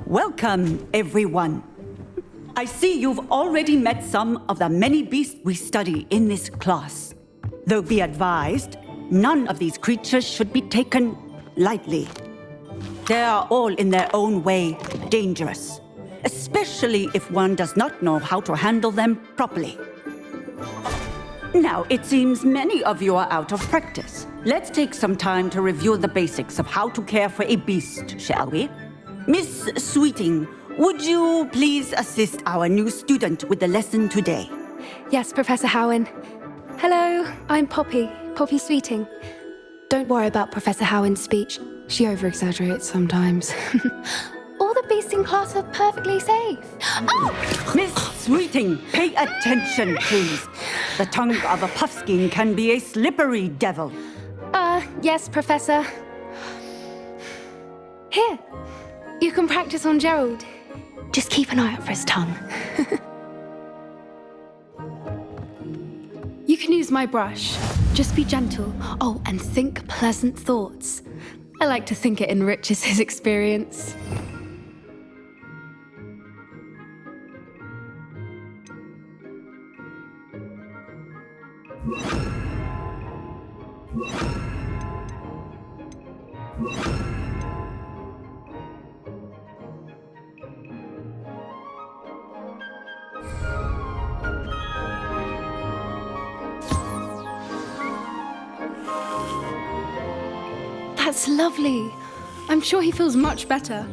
Welcome, everyone. I see you've already met some of the many beasts we study in this class. Though be advised, none of these creatures should be taken lightly. They are all in their own way dangerous, especially if one does not know how to handle them properly. Now, it seems many of you are out of practice. Let's take some time to review the basics of how to care for a beast, shall we? Miss Sweeting, would you please assist our new student with the lesson today? Yes, Professor Howin. Hello, I'm Poppy Sweeting. Don't worry about Professor Howin's speech. She over-exaggerates sometimes. All the beasts in class are perfectly safe. Oh! Miss Sweeting, pay attention, please. The tongue of a puffskein can be a slippery devil. Yes, Professor. Here, you can practice on Gerald. Just keep an eye out for his tongue. You can use my brush. Just be gentle. Oh, and think pleasant thoughts. I like to think it enriches his experience. That's lovely. I'm sure he feels much better.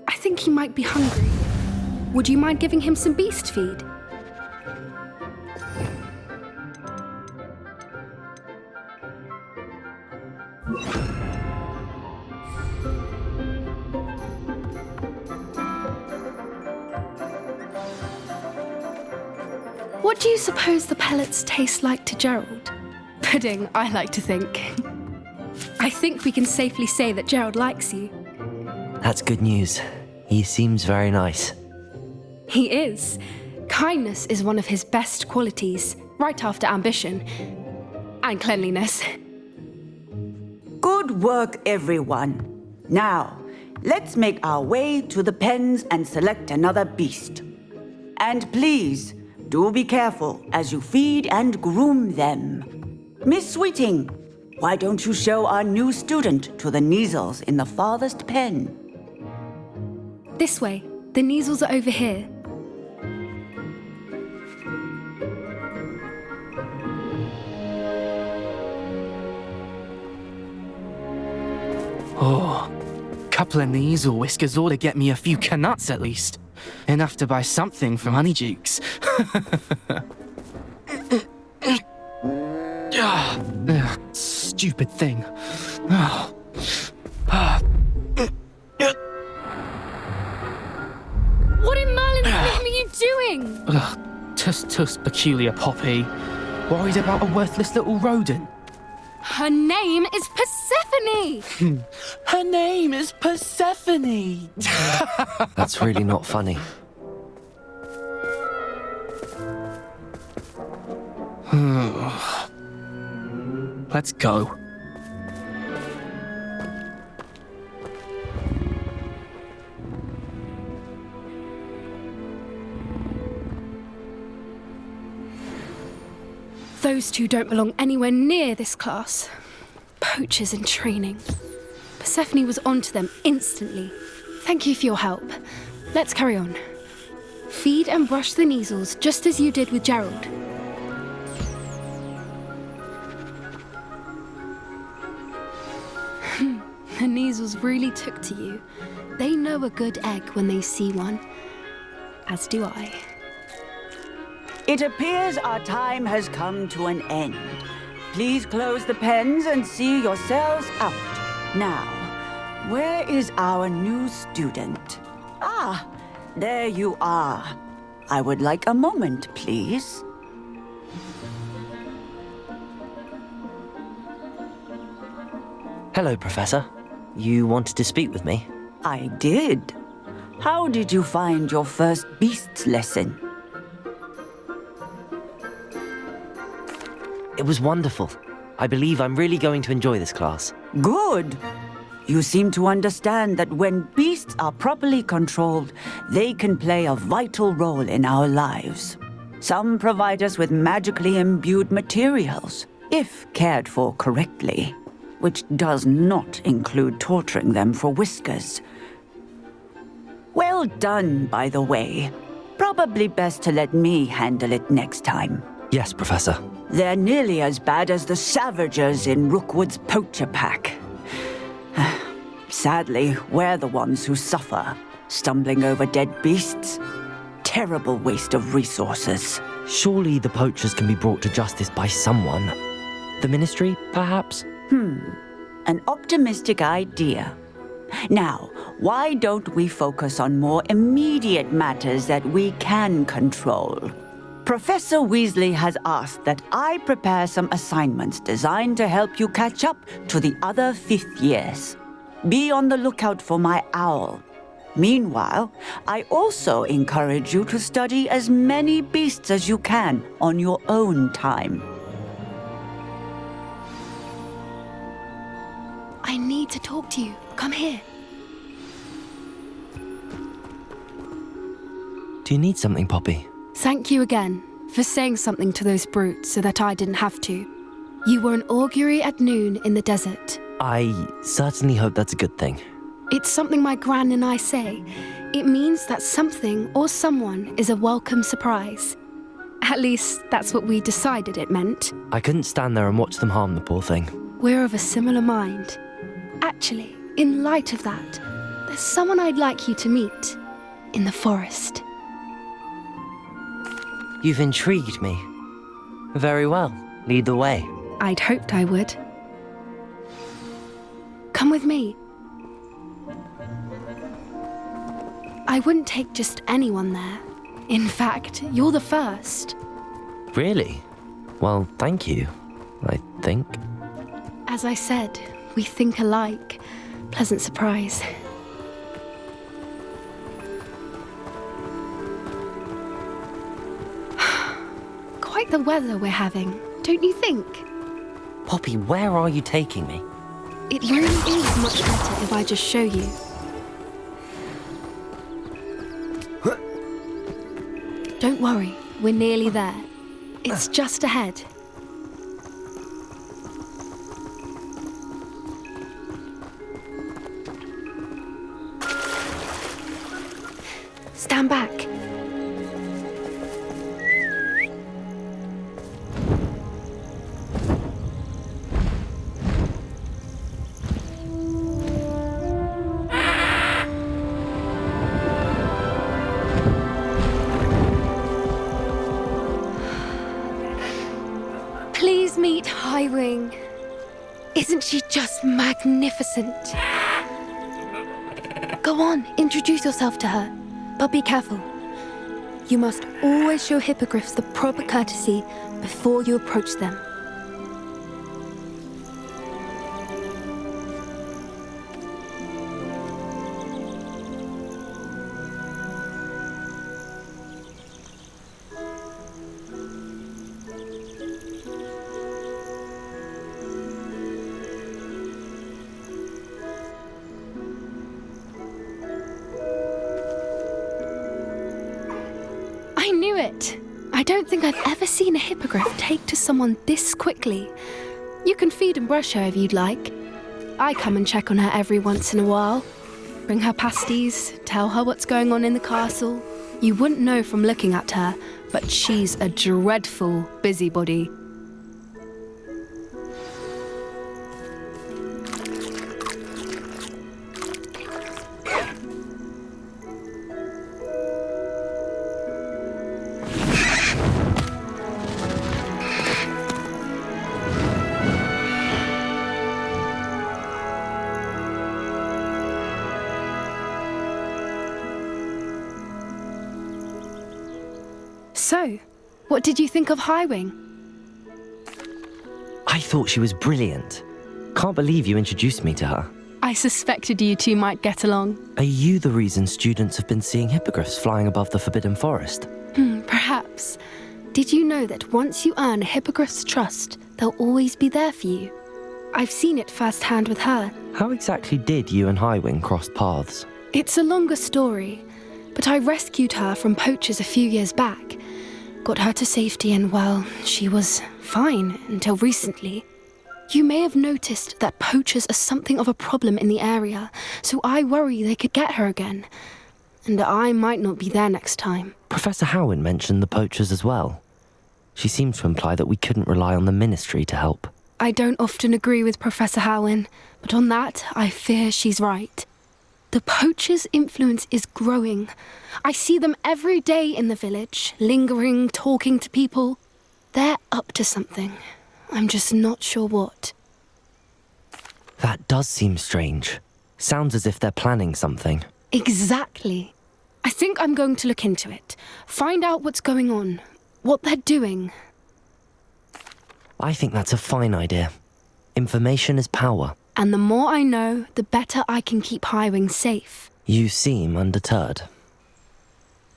I think he might be hungry. Would you mind giving him some beast feed? What do you suppose the pellets taste like to Gerald? Pudding, I like to think. I think we can safely say that Gerald likes you. That's good news. He seems very nice. He is. Kindness is one of his best qualities, right after ambition. And cleanliness. Good work, everyone. Now, let's make our way to the pens and select another beast. And please, do be careful as you feed and groom them. Miss Sweeting, why don't you show our new student to the Neasels in the farthest pen? This way. The Neasels are over here. Oh, couple of Neasel whiskers ought to get me a few canuts at least. Enough to buy something from Honeydukes. Stupid thing. What in Merlin's name are you doing? Tuss, peculiar Poppy. Worried about a worthless little rodent. Her name is Persephone! Her name is Persephone! That's really not funny. Let's go. Those two don't belong anywhere near this class. Poachers in training. Persephone was onto them instantly. Thank you for your help. Let's carry on. Feed and brush the Neasels just as you did with Gerald. The Neasels really took to you. They know a good egg when they see one. As do I. It appears our time has come to an end. Please close the pens and see yourselves out. Now, where is our new student? Ah, there you are. I would like a moment, please. Hello, Professor. You wanted to speak with me? I did. How did you find your first beasts lesson? It was wonderful. I believe I'm really going to enjoy this class. Good. You seem to understand that when beasts are properly controlled, they can play a vital role in our lives. Some provide us with magically imbued materials, if cared for correctly, which does not include torturing them for whiskers. Well done, by the way. Probably best to let me handle it next time. Yes, Professor. They're nearly as bad as the Savagers in Rookwood's poacher pack. Sadly, we're the ones who suffer, stumbling over dead beasts. Terrible waste of resources. Surely the poachers can be brought to justice by someone. The Ministry, perhaps? An optimistic idea. Now, why don't we focus on more immediate matters that we can control? Professor Weasley has asked that I prepare some assignments designed to help you catch up to the other fifth years. Be on the lookout for my owl. Meanwhile, I also encourage you to study as many beasts as you can on your own time. I need to talk to you. Come here. Do you need something, Poppy? Thank you again for saying something to those brutes so that I didn't have to. You were an augury at noon in the desert. I certainly hope that's a good thing. It's something my gran and I say. It means that something or someone is a welcome surprise. At least, that's what we decided it meant. I couldn't stand there and watch them harm the poor thing. We're of a similar mind. Actually, in light of that, there's someone I'd like you to meet in the forest. You've intrigued me. Very well. Lead the way. I'd hoped I would. Come with me. I wouldn't take just anyone there. In fact, you're the first. Really? Well, thank you, I think. As I said, we think alike. Pleasant surprise. Quite the weather we're having, don't you think? Poppy, where are you taking me? It really is much better if I just show you. Don't worry, we're nearly there. It's just ahead. Stand back. Please meet Highwing. Isn't she just magnificent? Go on, introduce yourself to her. But be careful. You must always show hippogriffs the proper courtesy before you approach them. I knew it! I don't think I've ever seen a hippogriff take to someone this quickly. You can feed and brush her if you'd like. I come and check on her every once in a while. Bring her pasties, tell her what's going on in the castle. You wouldn't know from looking at her, but she's a dreadful busybody. So, what did you think of Highwing? I thought she was brilliant. Can't believe you introduced me to her. I suspected you two might get along. Are you the reason students have been seeing hippogriffs flying above the Forbidden Forest? Perhaps. Did you know that once you earn a hippogriff's trust, they'll always be there for you? I've seen it firsthand with her. How exactly did you and Highwing cross paths? It's a longer story, but I rescued her from poachers a few years back. Got her to safety and, well, she was fine until recently. You may have noticed that poachers are something of a problem in the area, so I worry they could get her again. And I might not be there next time. Professor Howin mentioned the poachers as well. She seemed to imply that we couldn't rely on the Ministry to help. I don't often agree with Professor Howin, but on that, I fear she's right. The poachers' influence is growing. I see them every day in the village, lingering, talking to people. They're up to something. I'm just not sure what. That does seem strange. Sounds as if they're planning something. Exactly. I think I'm going to look into it. Find out what's going on, what they're doing. I think that's a fine idea. Information is power. And the more I know, the better I can keep Highwing safe. You seem undeterred.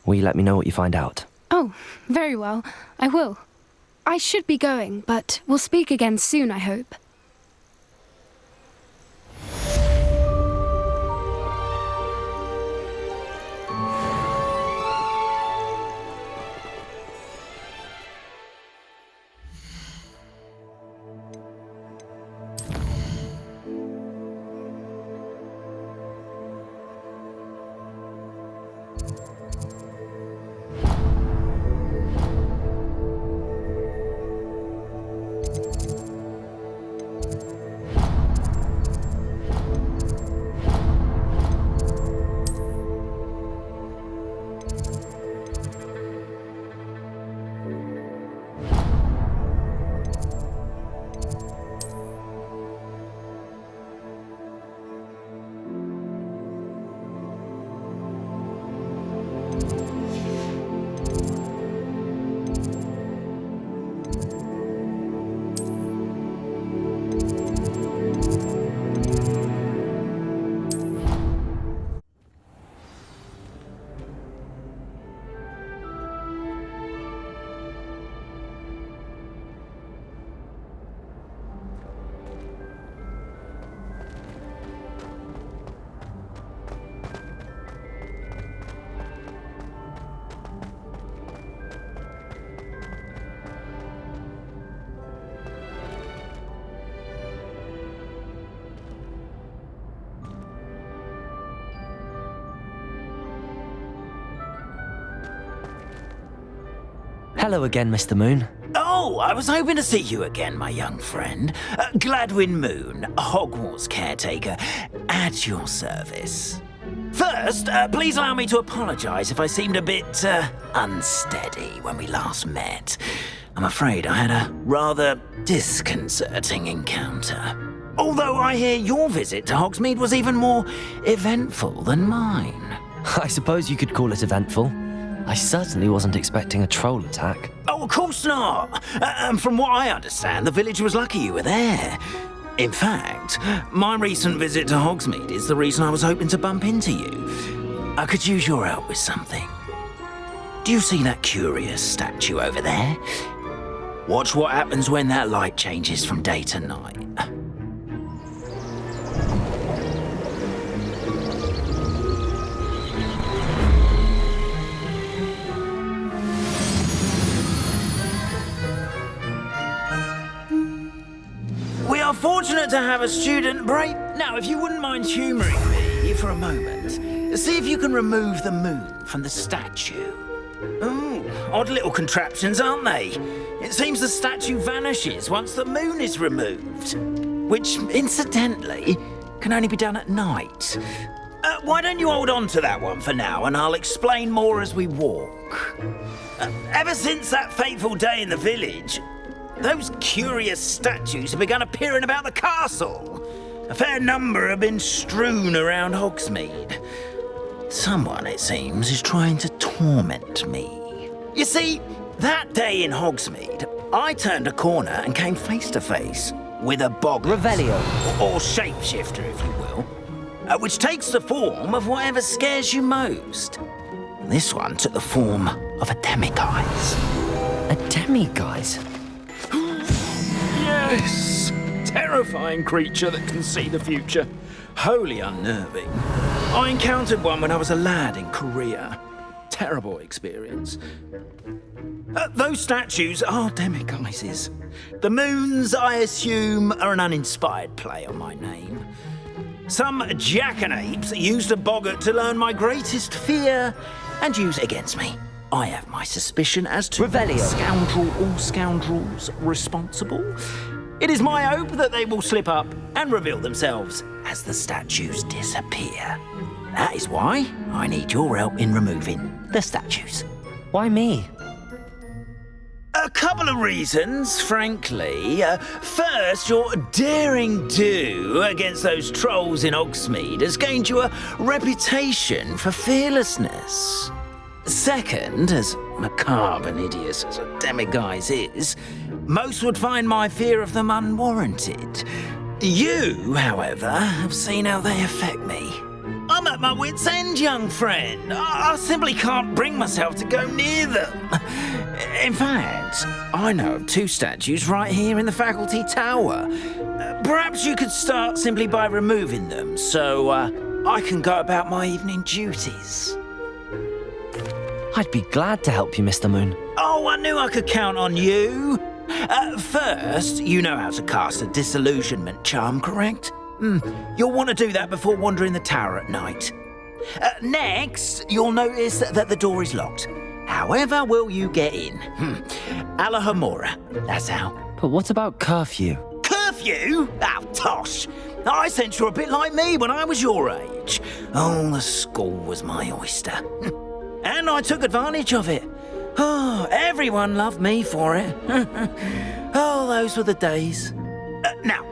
Will you let me know what you find out? Oh, very well. I will. I should be going, but we'll speak again soon, I hope. Hello again, Mr. Moon. Oh, I was hoping to see you again, my young friend. Gladwin Moon, Hogwarts caretaker, at your service. First, please allow me to apologise if I seemed a bit unsteady when we last met. I'm afraid I had a rather disconcerting encounter. Although I hear your visit to Hogsmeade was even more eventful than mine. I suppose you could call it eventful. I certainly wasn't expecting a troll attack. Oh, of course not. From what I understand, the village was lucky you were there. In fact, my recent visit to Hogsmeade is the reason I was hoping to bump into you. I could use your help with something. Do you see that curious statue over there? Watch what happens when that light changes from day to night. We are fortunate to have a student break. Now, if you wouldn't mind humouring me for a moment, see if you can remove the moon from the statue. Oh, odd little contraptions, aren't they? It seems the statue vanishes once the moon is removed, which, incidentally, can only be done at night. Why don't you hold on to that one for now, and I'll explain more as we walk. Ever since that fateful day in the village, those curious statues have begun appearing about the castle. A fair number have been strewn around Hogsmeade. Someone, it seems, is trying to torment me. You see, That day in Hogsmeade, I turned a corner and came face to face with a boggart. Revelio. Or shapeshifter, if you will, which takes the form of whatever scares you most. This one took the form of a demiguise. A demiguise? Yes! Terrifying creature that can see the future. Wholly unnerving. I encountered one when I was a lad in Korea. Terrible experience. Those statues are demiguises. The moons, I assume, are an uninspired play on my name. Some jackanapes used a boggart to learn my greatest fear and use it against me. I have my suspicion as to Revelio. Scoundrel or scoundrels responsible. It is my hope that they will slip up and reveal themselves as the statues disappear. That is why I need your help in removing the statues. Why me? A couple of reasons, frankly. First, your daring do against those trolls in Hogsmeade has gained you a reputation for fearlessness. Second, as macabre and hideous as a demiguise is, most would find my fear of them unwarranted. You, however, have seen how they affect me. I'm at my wit's end, young friend. I simply can't bring myself to go near them. In fact, I know of 2 statues right here in the faculty tower. Perhaps you could start simply by removing them so I can go about my evening duties. I'd be glad to help you, Mr. Moon. Oh, I knew I could count on you. First, you know how to cast a disillusionment charm, correct? You'll want to do that before wandering the tower at night. Next, you'll notice that the door is locked. However will you get in? Alahomora, that's how. But what about curfew? Curfew? Oh, tosh. I sense you're a bit like me when I was your age. Oh, the school was my oyster. And I took advantage of it. Oh, everyone loved me for it. Oh, those were the days. Now,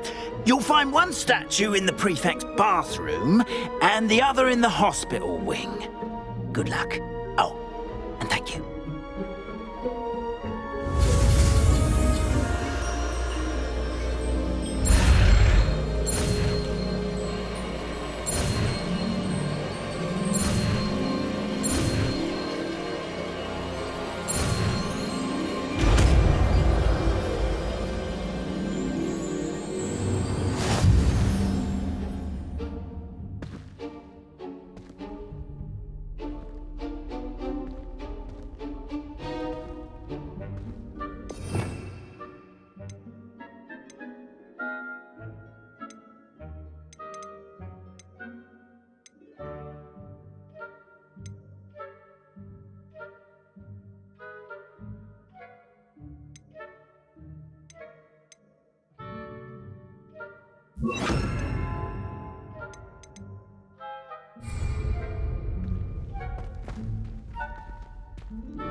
you'll find one statue in the prefect's bathroom and the other in the hospital wing. Good luck. Oh, and thank you.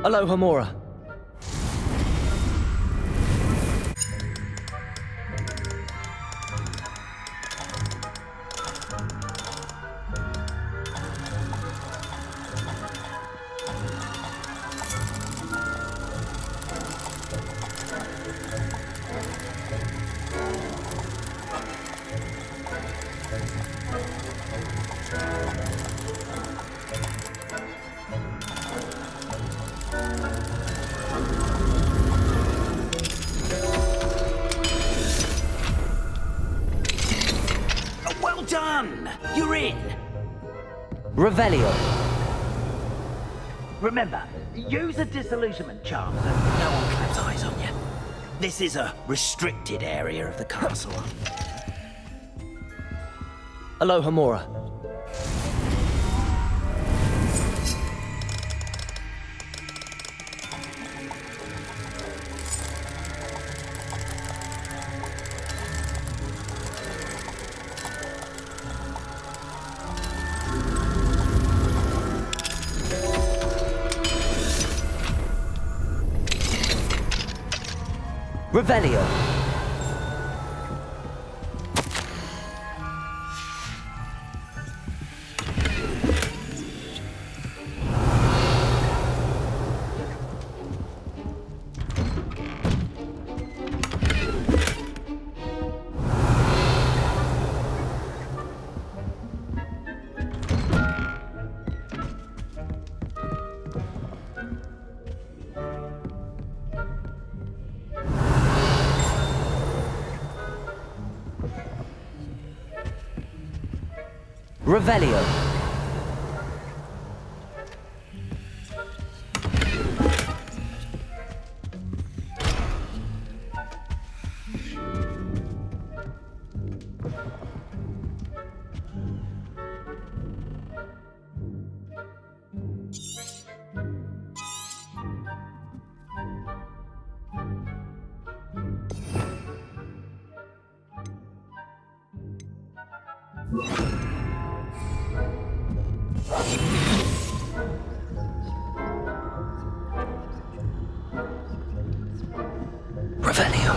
Alohomora. Done! You're in! Revelio. Remember, use a disillusionment charm so no one claps eyes on you. This is a restricted area of the castle. Alohomora. Revelio. Revelio. Revelio.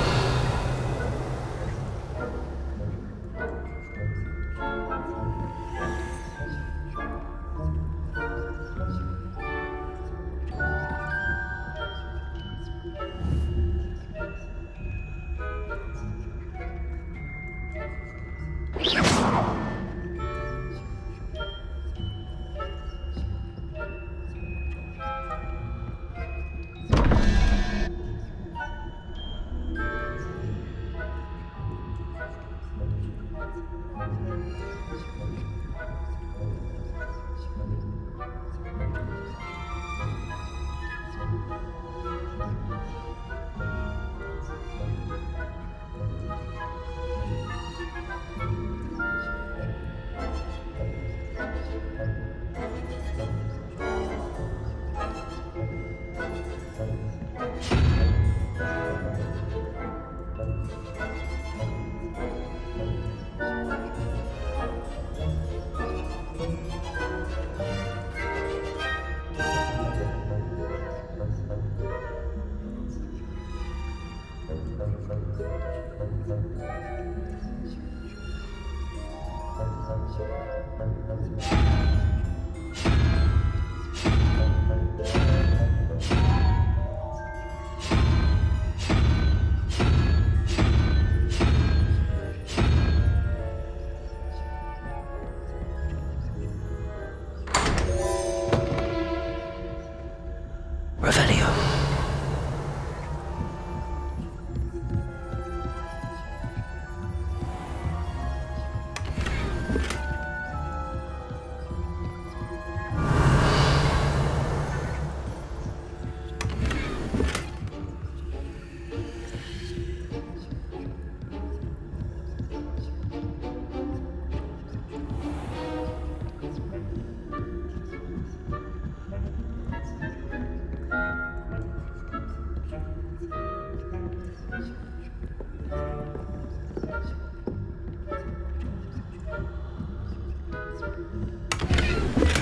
Revelio.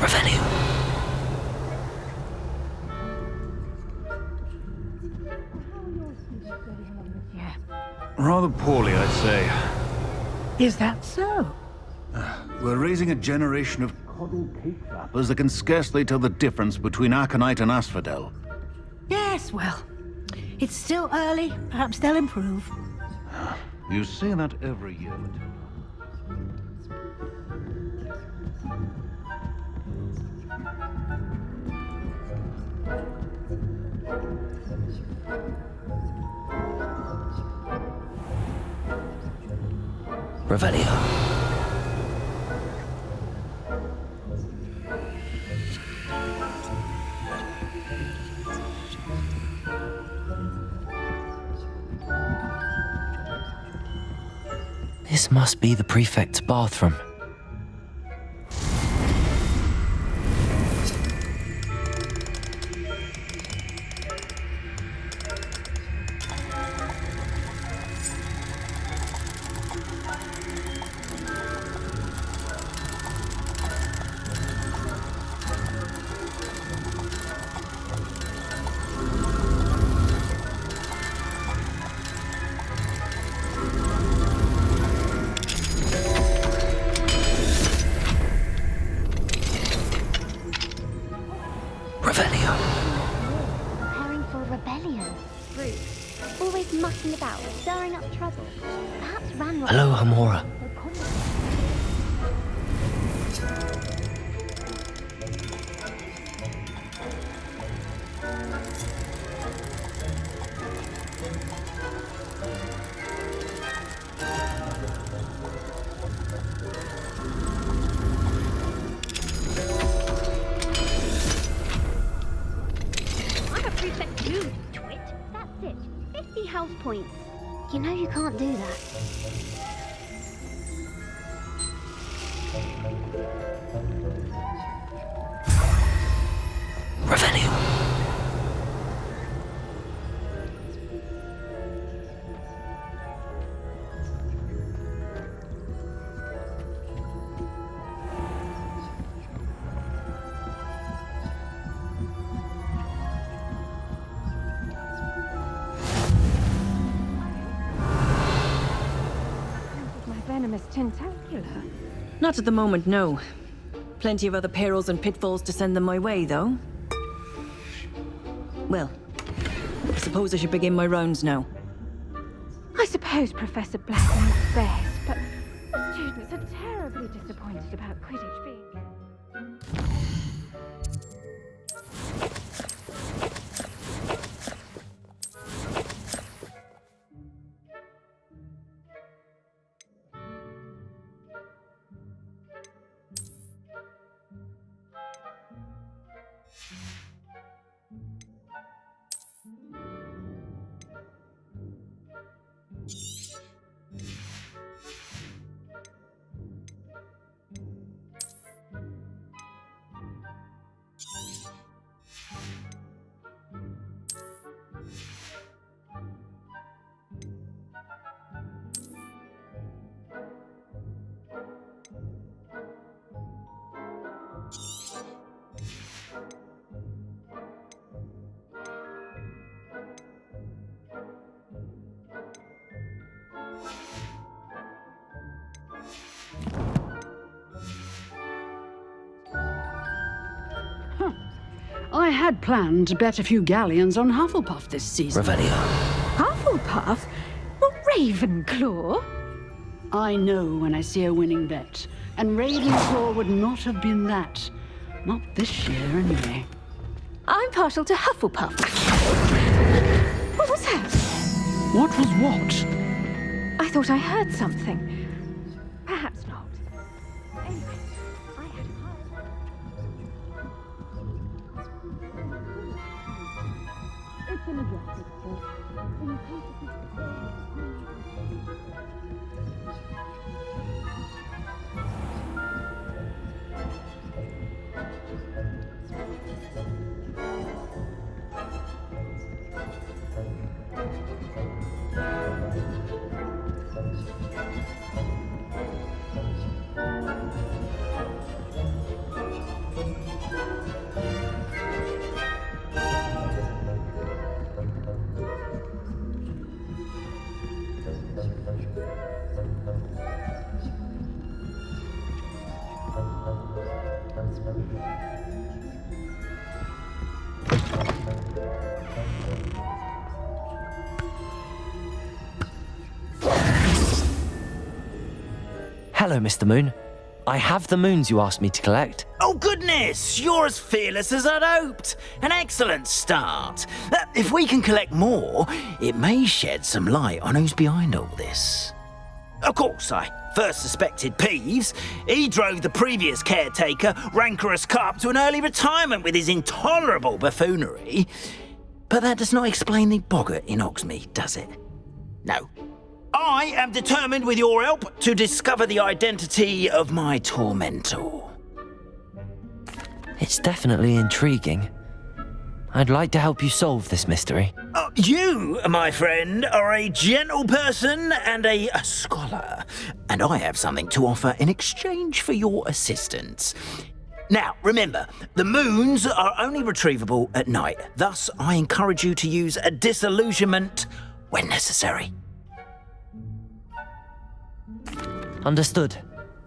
Revelio. Rather poorly, I'd say. Is that so? We're raising a generation of coddled cake wrappers that can scarcely tell the difference between aconite and asphodel. Yes, well, it's still early. Perhaps they'll improve. You say that every year, Matilda. Revelio. This must be the prefect's bathroom. Revelio. Preparing for a rebellion. Rude. Always mucking about, stirring up trouble. Perhaps Ranrok... Hello, Hamora. house points. You know you can't do that. Revelio. Venomous tentacula. Not at the moment, no. Plenty of other perils and pitfalls to send them my way, though. Well, I suppose I should begin my rounds now. I suppose Professor Black knows best, but the students are terribly disappointed about Quidditch being... I had planned to bet a few galleons on Hufflepuff this season. Revelio. Hufflepuff? Well, Ravenclaw? I know when I see a winning bet, and Ravenclaw would not have been that. Not this year, anyway. I'm partial to Hufflepuff. What was that? What was what? I thought I heard something. Perhaps not. Anyway, I had heard... It's a majestic force. Hello, Mr. Moon. I have the moons you asked me to collect. Oh, goodness! You're as fearless as I'd hoped. An excellent start. If we can collect more, it may shed some light on who's behind all this. Of course, I first suspected Peeves. He drove the previous caretaker, Rancorous Carp, to an early retirement with his intolerable buffoonery. But that does not explain the boggart in Hogsmeade, does it? No. I am determined, with your help, to discover the identity of my tormentor. It's definitely intriguing. I'd like to help you solve this mystery. You, my friend, are a gentle person and a scholar, and I have something to offer in exchange for your assistance. Now, remember, the moons are only retrievable at night, thus I encourage you to use a disillusionment when necessary. Understood.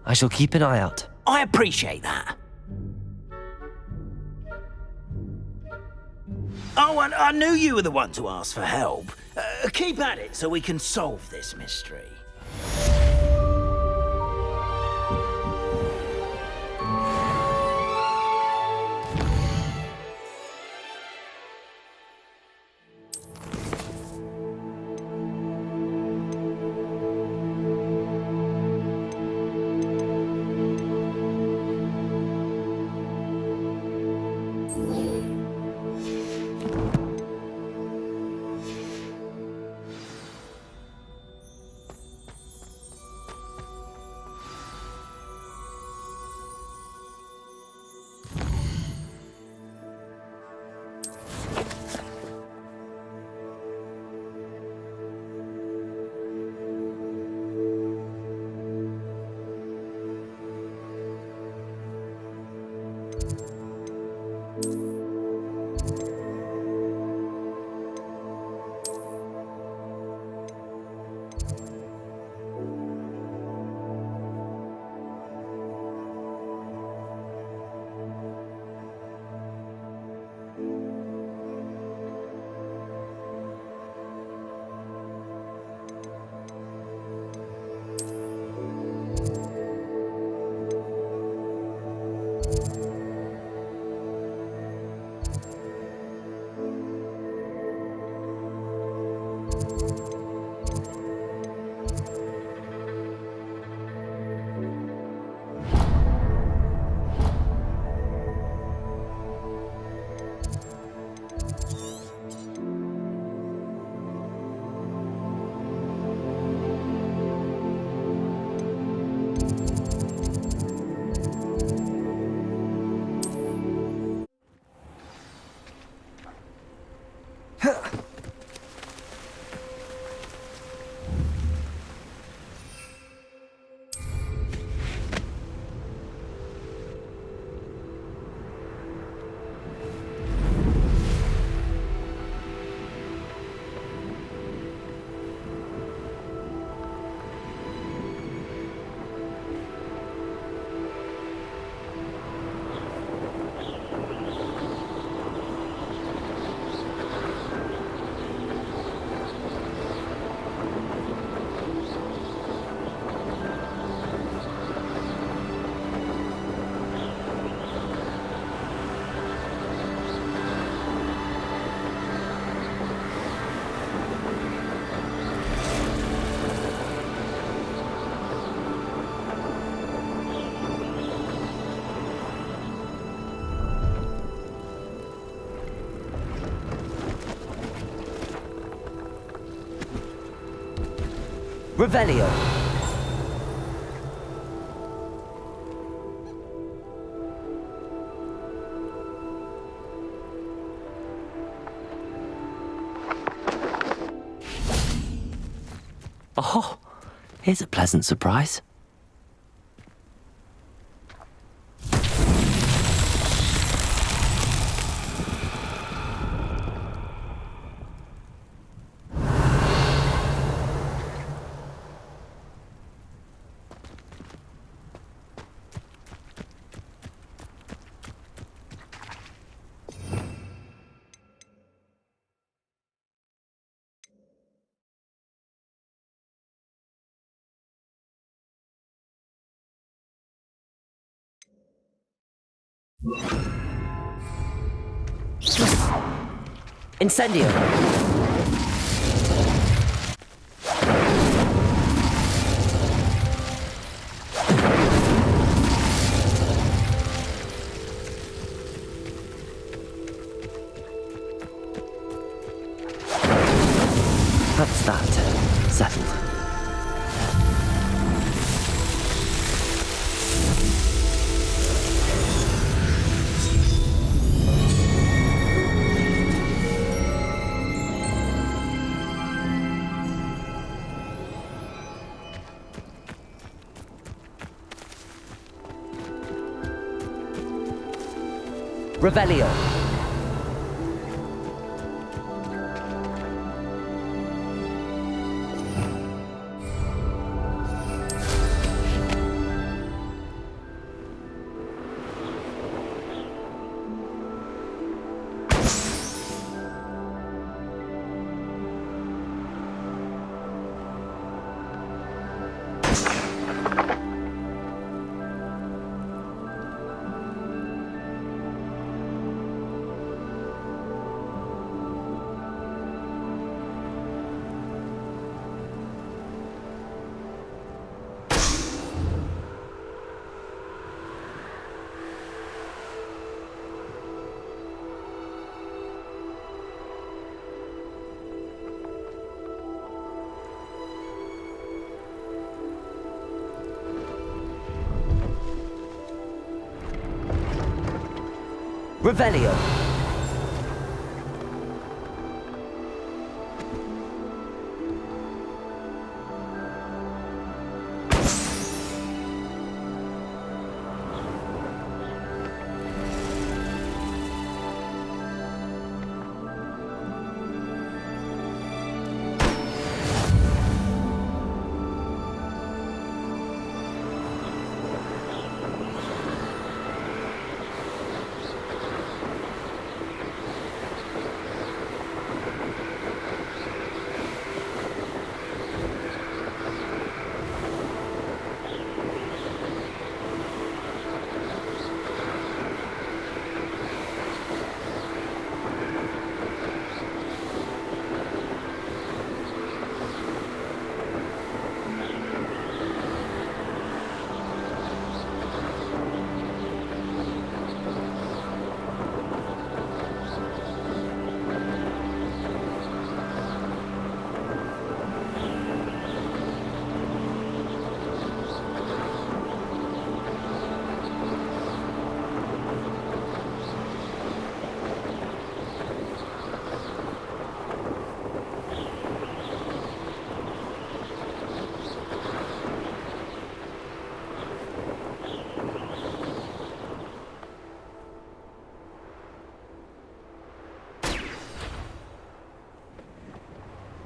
I shall keep an eye out. I appreciate that. Oh, and I knew you were the one to ask for help. Keep at it so we can solve this mystery. Revelio. Oh, here's a pleasant surprise. Incendio. That's that. Settled. Revelio. Revelio.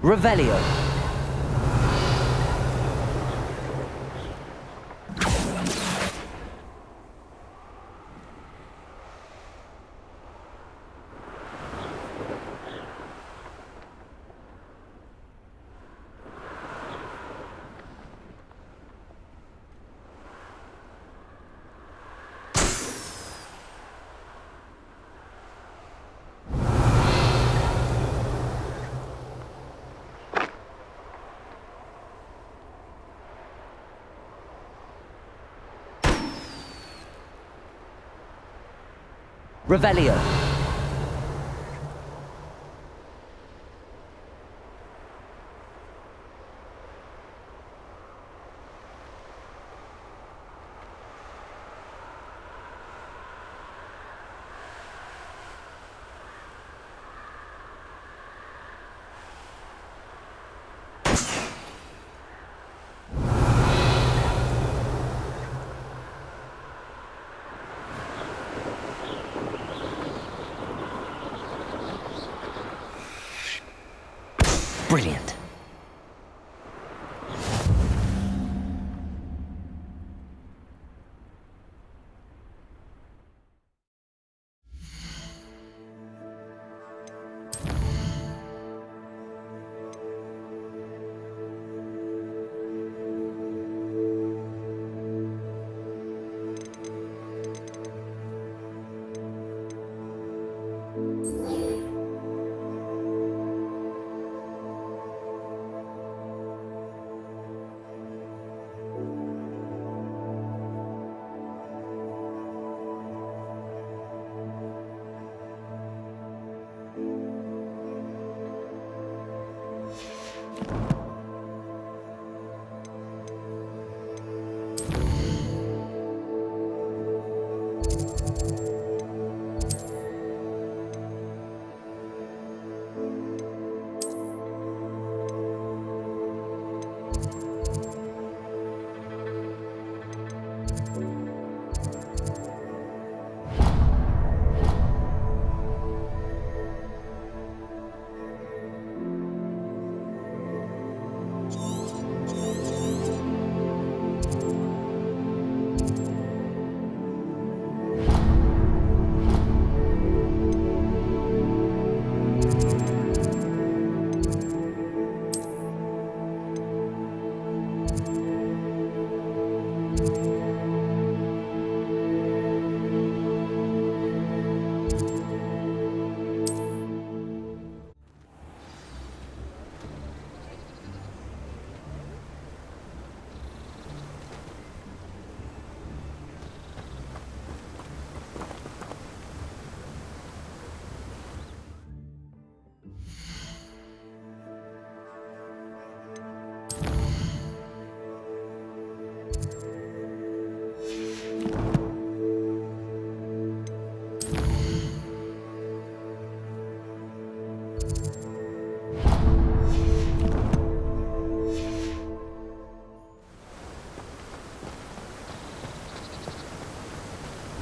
Revelio. Revelio. Brilliant.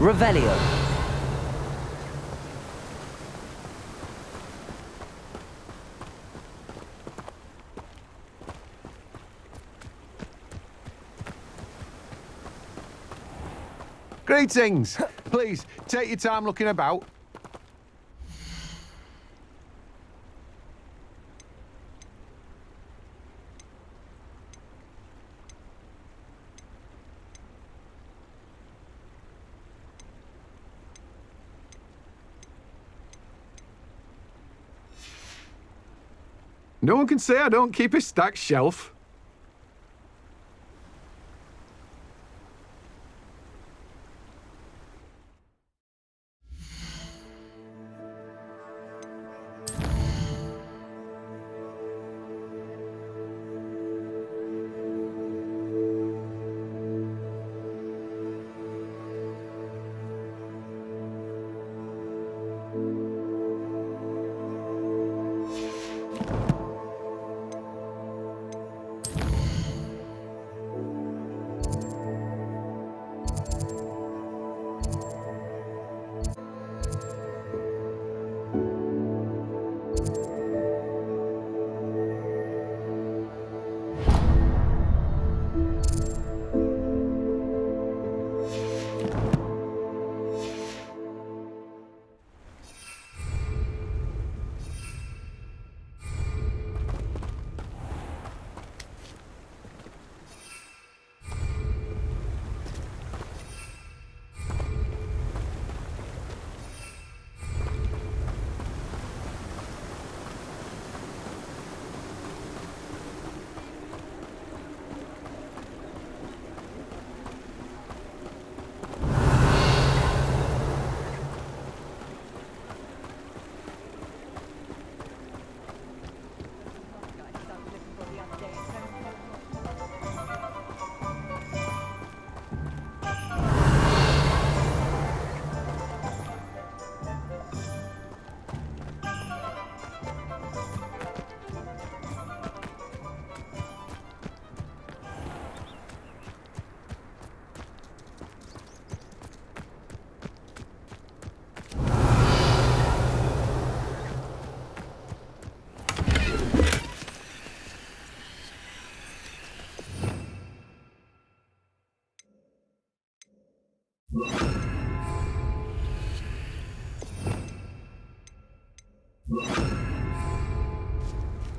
Revelio. Greetings! Please, take your time looking about. No one can say I don't keep a stacked shelf.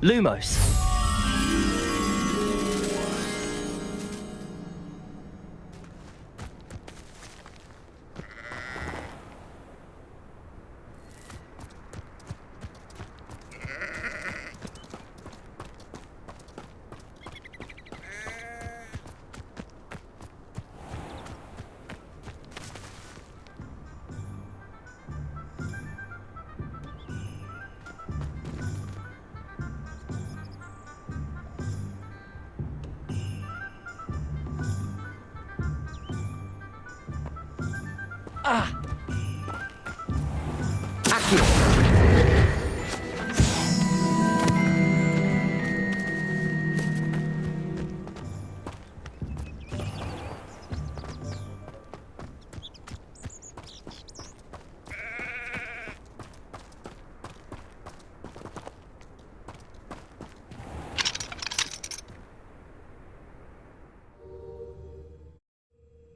Lumos.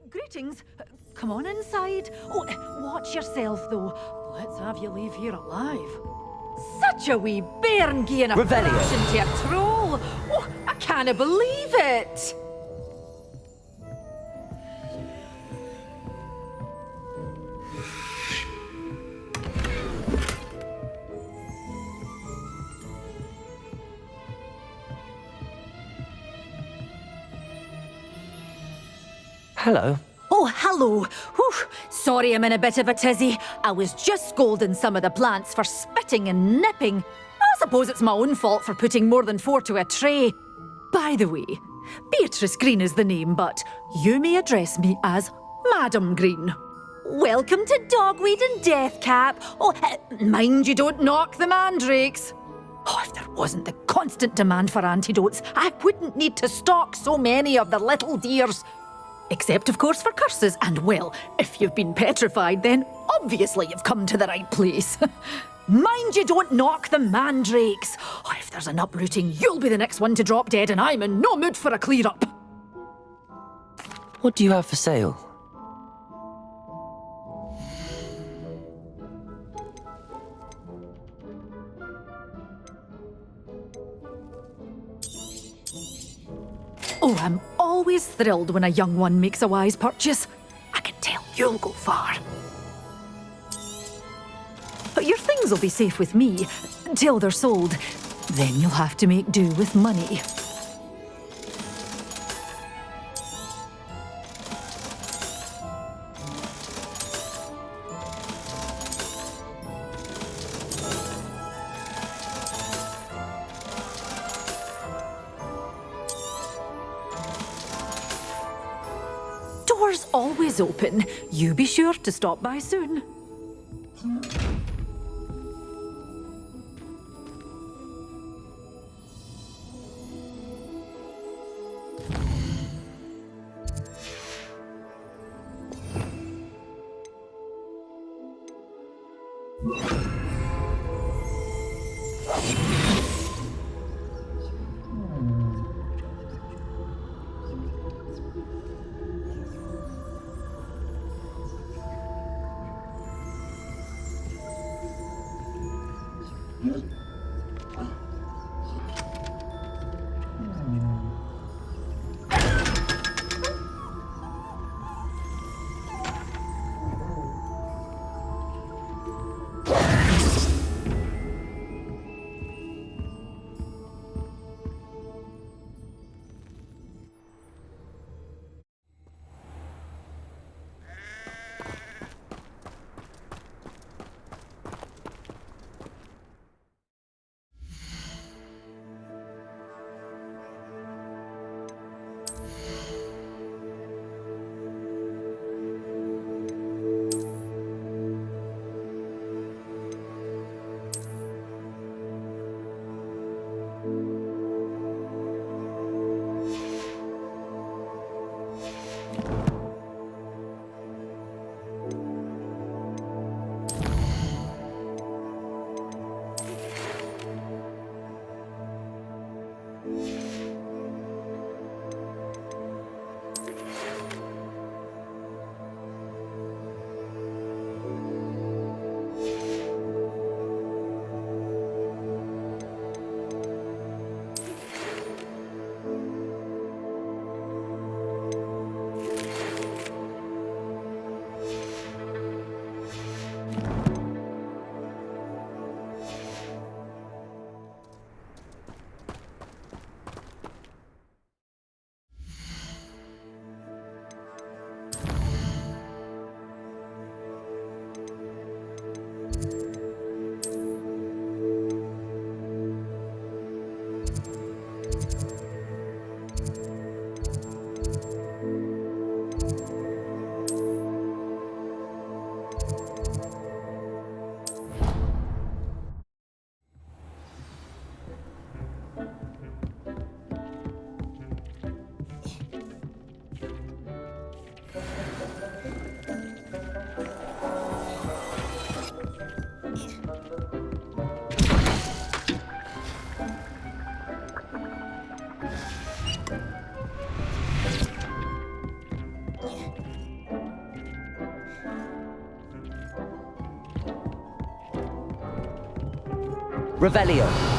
Greetings. Come on inside. Oh, watch yourself, though. Let's have you leave here alive. Such a wee bairn gieing a Revelio. flash into a troll. Oh, I can't believe it. Hello. Oh, hello. Whew. Sorry I'm in a bit of a tizzy. I was just scolding some of the plants for spitting and nipping. I suppose it's my own fault for putting more than 4 to a tray. By the way, Beatrice Green is the name, but you may address me as Madam Green. Welcome to Dogweed and Deathcap. Oh, mind you don't knock the mandrakes. Oh, if there wasn't the constant demand for antidotes, I wouldn't need to stock so many of the little dears. Except, of course, for curses. And, well, if you've been petrified, then obviously you've come to the right place. Mind you don't knock the mandrakes. Oh, if there's an uprooting, you'll be the next one to drop dead, and I'm in no mood for a clear-up. What do you have for sale? Oh, I'm always thrilled when a young one makes a wise purchase. I can tell you'll go far. But your things will be safe with me till they're sold. Then you'll have to make do with money. Doors always open. You be sure to stop by soon. Revelio.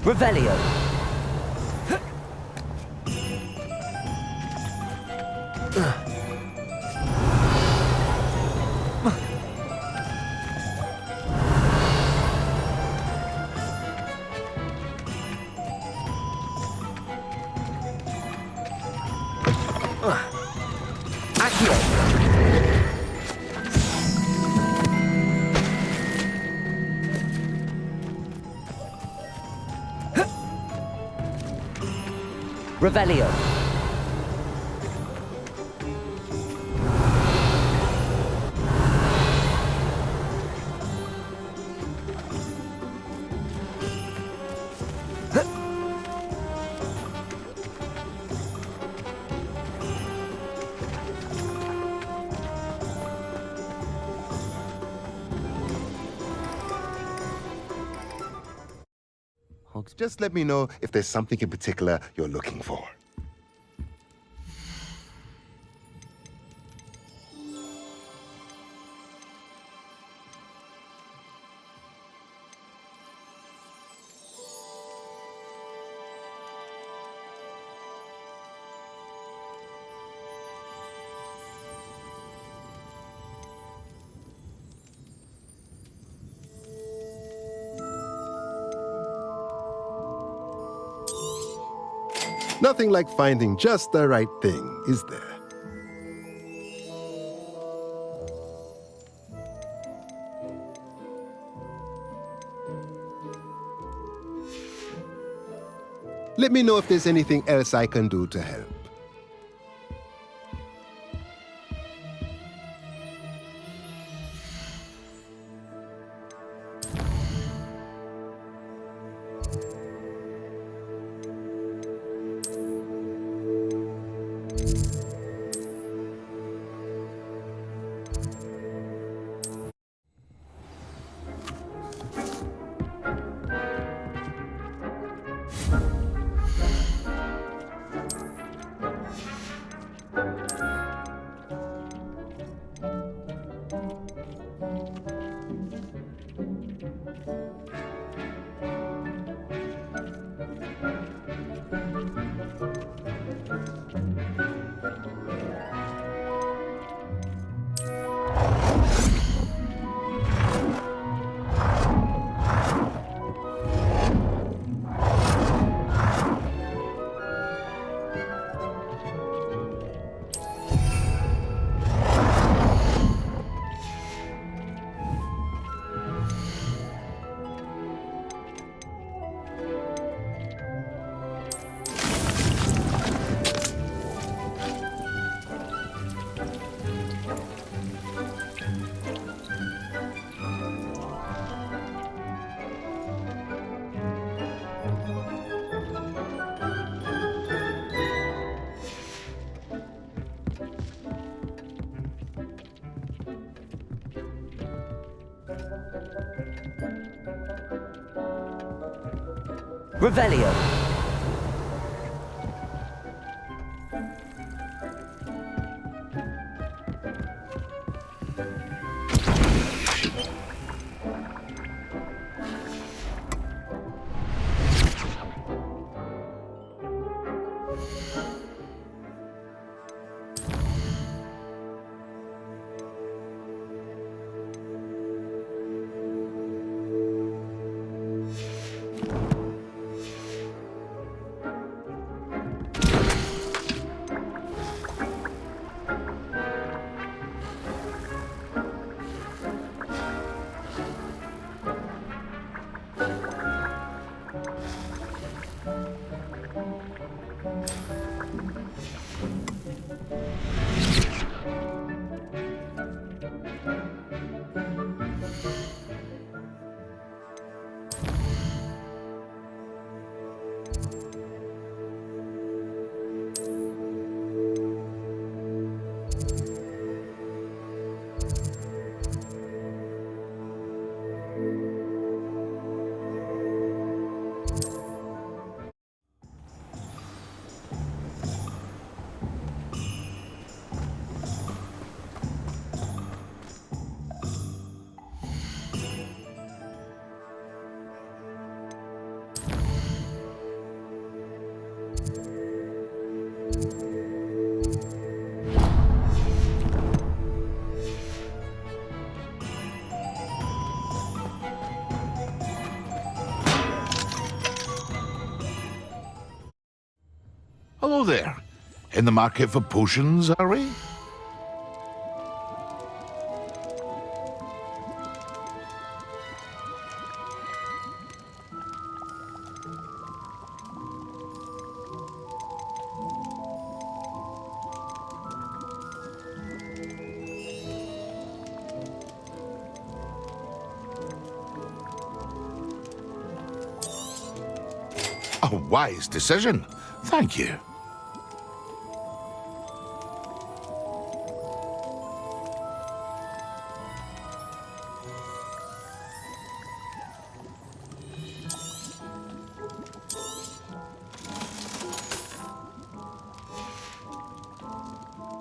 Revelio. Revelio. Just let me know if there's something in particular you're looking for. Nothing like finding just the right thing, is there? Let me know if there's anything else I can do to help. Revelio. Hello there. In the market for potions, are we? A wise decision. Thank you.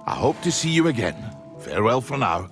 I hope to see you again. Farewell for now.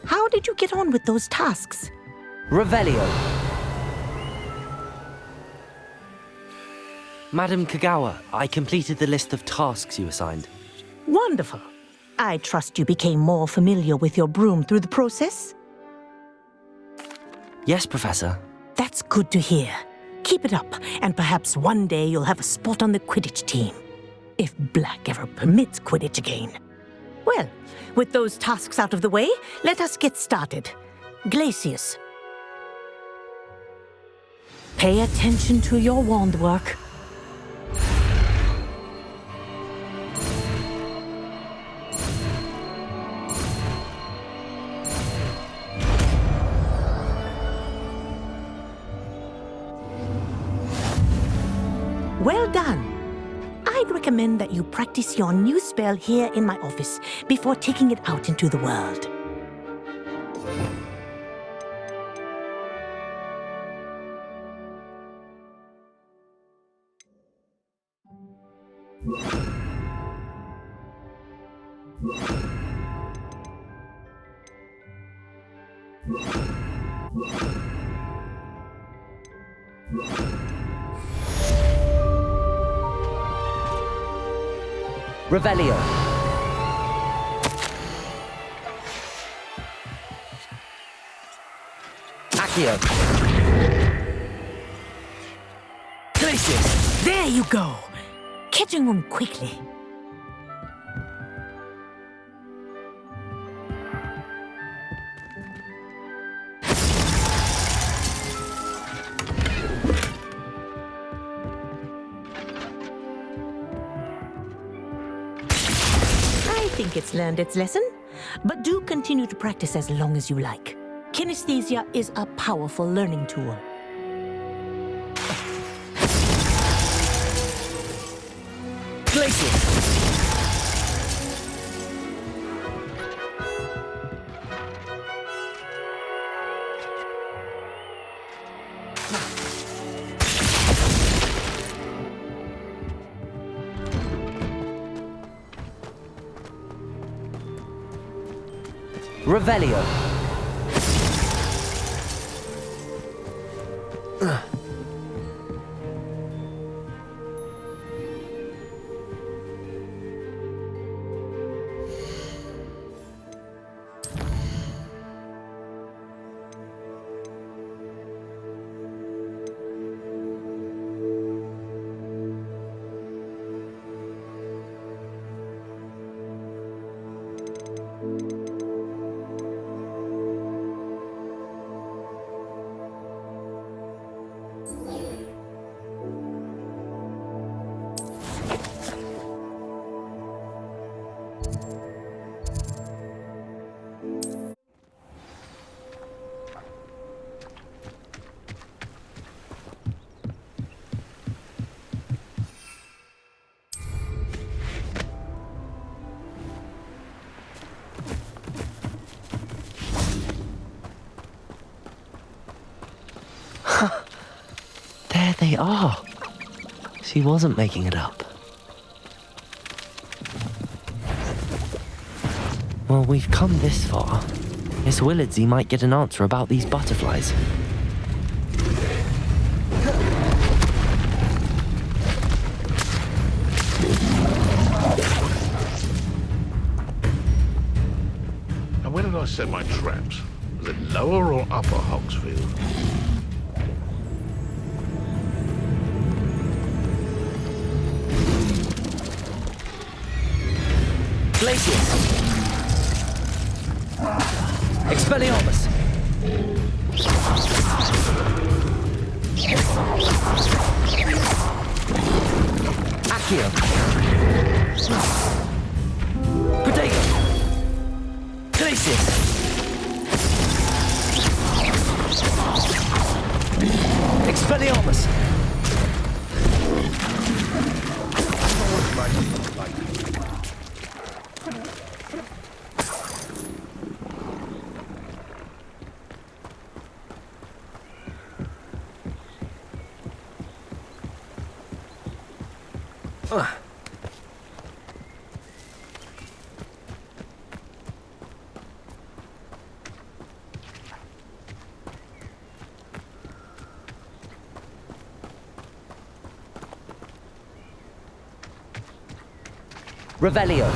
How did you get on with those tasks? Revelio. Madam Kagawa, I completed the list of tasks you assigned. Wonderful. I trust you became more familiar with your broom through the process? Yes, Professor. That's good to hear. Keep it up, and perhaps one day you'll have a spot on the Quidditch team. if Black ever permits Quidditch again. Well, with those tasks out of the way, let us get started. Glacius. Pay attention to your wand work. Well done. I'd recommend that you practice your new spell here in my office before taking it out into the world. Revelio. Accio. Glacius! There you go! Catching them quickly. I think it's learned its lesson, but do continue to practice as long as you like. Kinesthesia is a powerful learning tool. Glacius. Revelio. There they are. She wasn't making it up. Well, we've come this far. Miss Willardsey might get an answer about these butterflies. And where did I set my traps? Was it lower or upper Hogsfield? Glacius! Expelliarmus! Accio! Protego! Glacius! Expelliarmus! Revelio.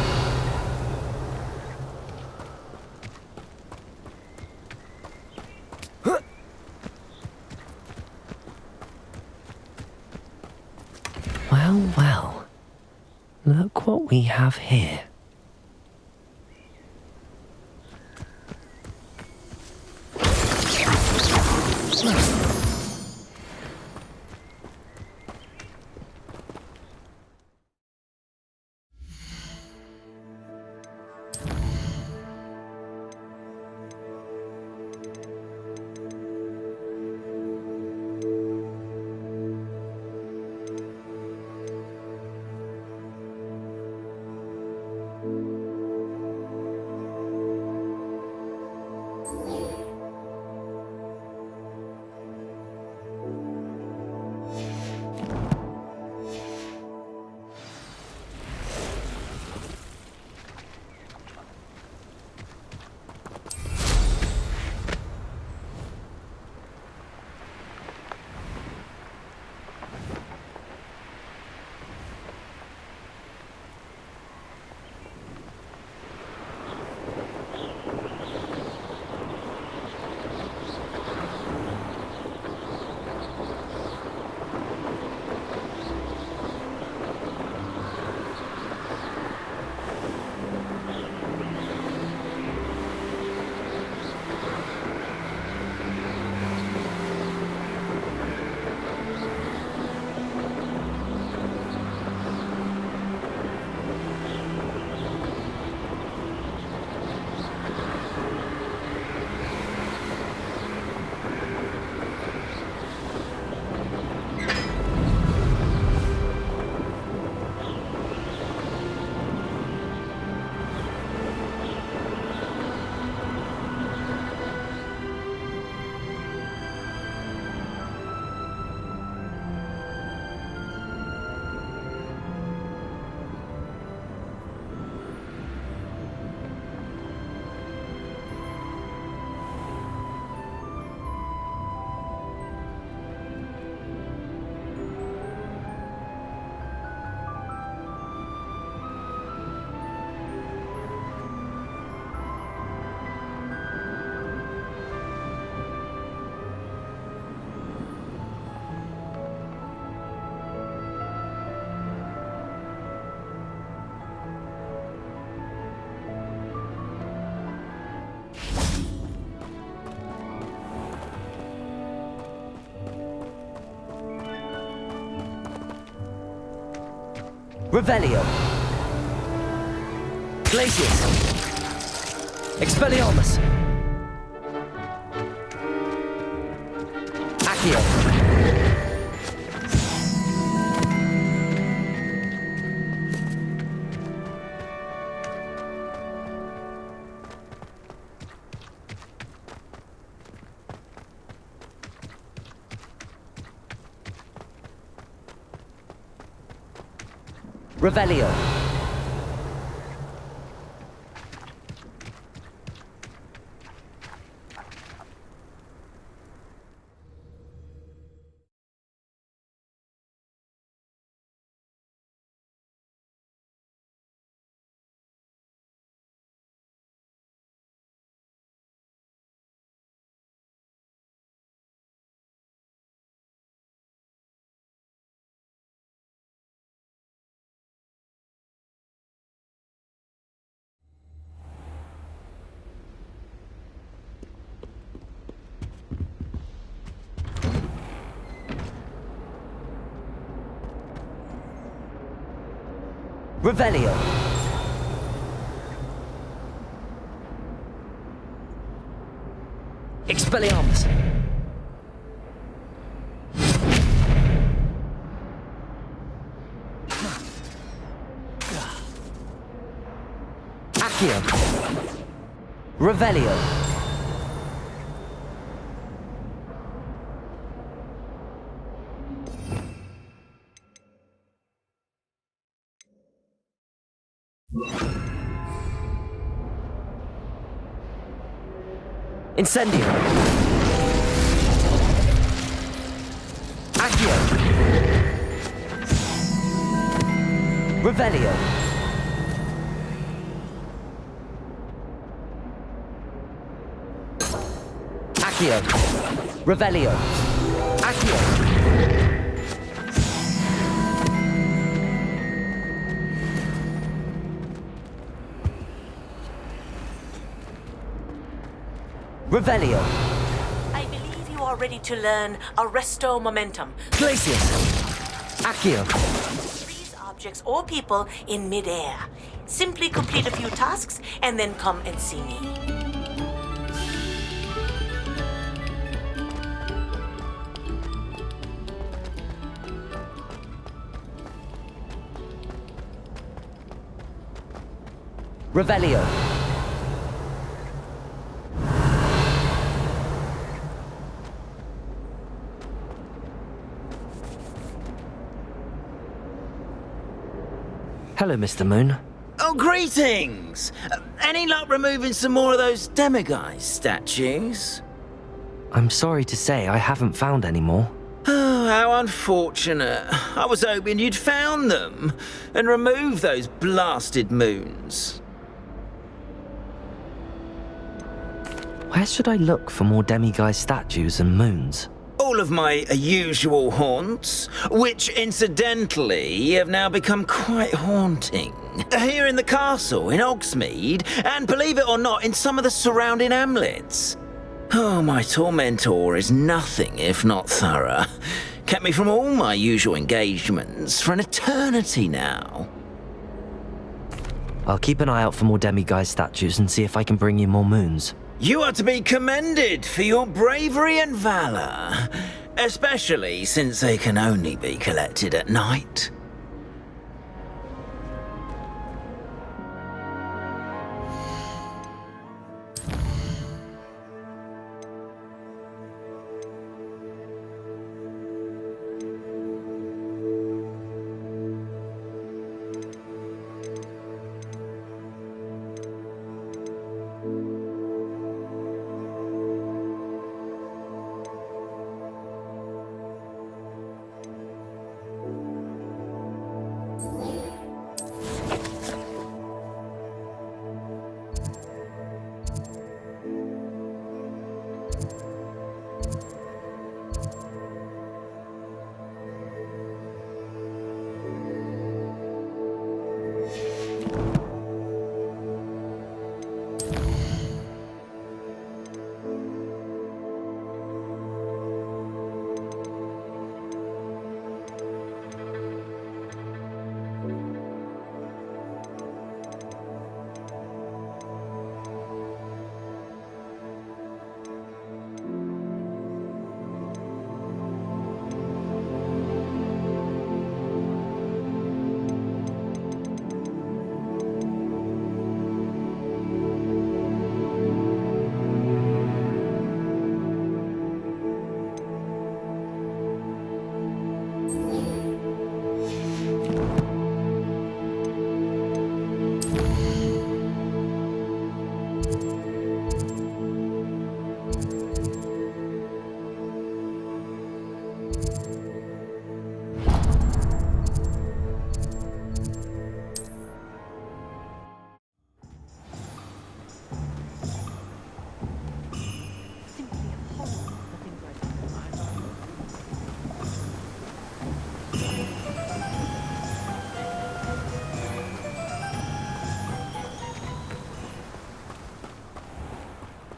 Well, well. Look what we have here. Revelio. Glacius. Expelliarmus. Accio. Revelio. Revelio. Expelliarmus. Accio. Revelio. Incendio. Accio. Revelio. Accio. Revelio. Accio. Revelio. I believe you are ready to learn Arresto Momentum. Glacius. Accio. Freeze objects or people in midair. Simply complete a few tasks and then come and see me. Revelio. Hello, Mr. Moon. Oh, greetings! Any luck removing some more of those demiguise statues? I'm sorry to say I haven't found any more. Oh, how unfortunate. I was hoping you'd found them and removed those blasted moons. Where should I look for more demiguise statues and moons? All of my usual haunts, which incidentally have now become quite haunting. Here in the castle, in Hogsmeade, and believe it or not, in some of the surrounding hamlets. Oh, my tormentor is nothing if not thorough. Kept me from all my usual engagements for an eternity now. I'll keep an eye out for more demiguise statues and see if I can bring you more moons. You are to be commended for your bravery and valor, especially since they can only be collected at night.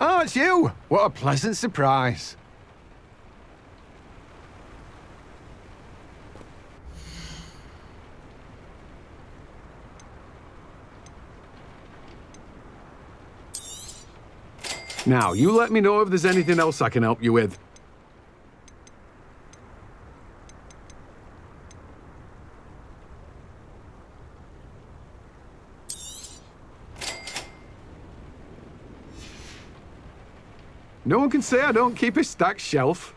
Oh, it's you! What a pleasant surprise. Now, you let me know if there's anything else I can help you with. No one can say I don't keep a stacked shelf.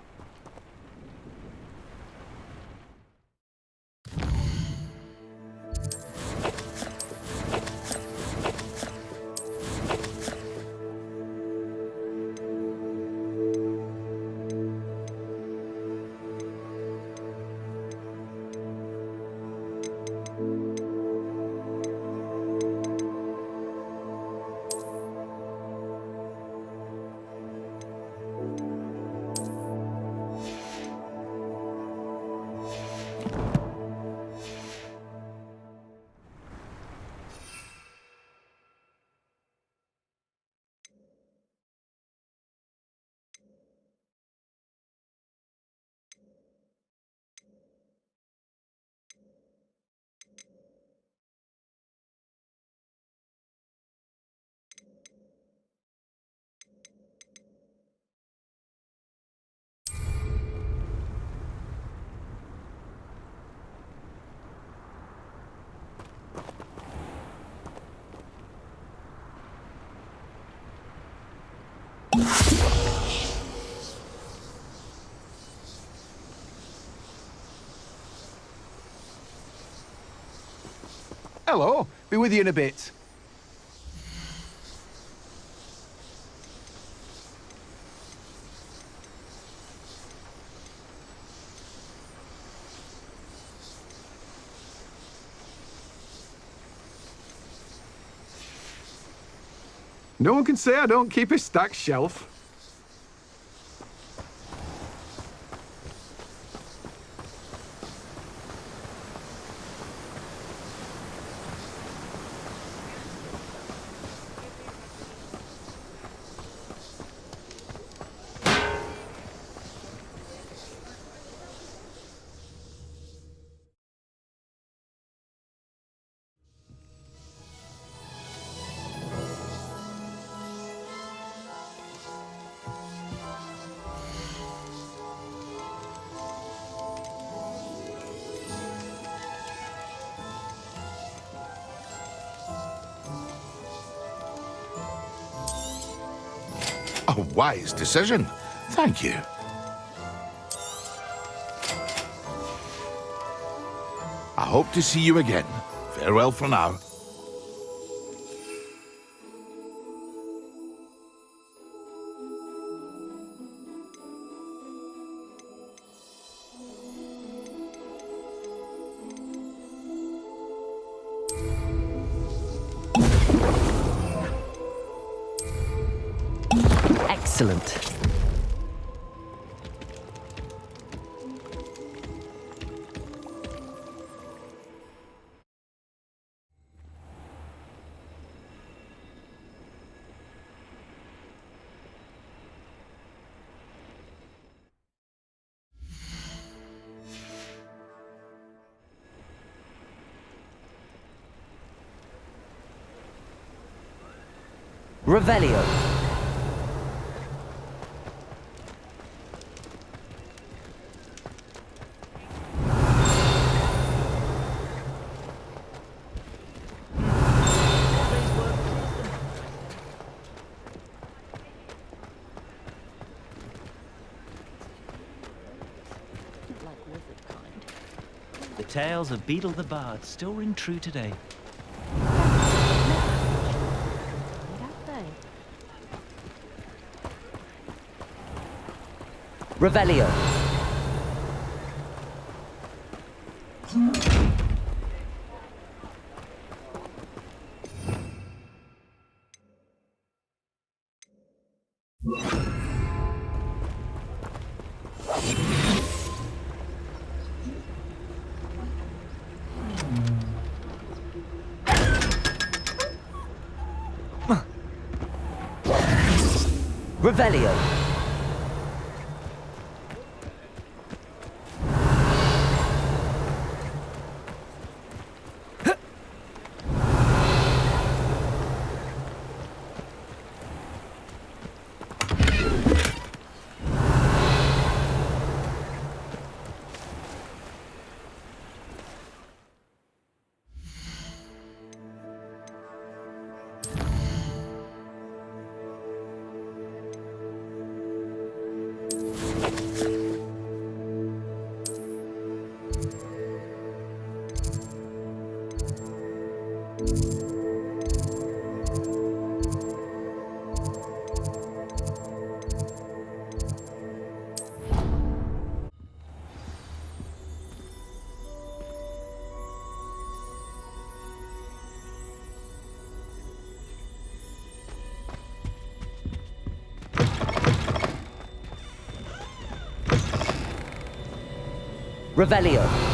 Hello. Be with you in a bit. No one can say I don't keep a stacked shelf. A wise decision. Thank you. I hope to see you again. Farewell for now. Excellent. Revelio. The tales of Beetle the Bard still ring true today. Revelio. Revelio. Revelio.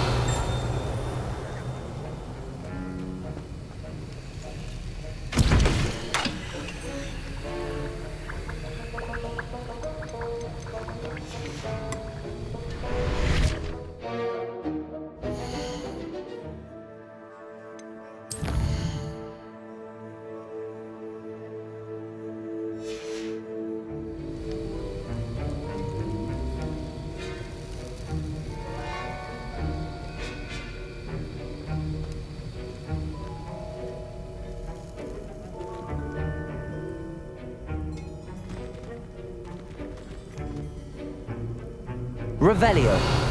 Revelio.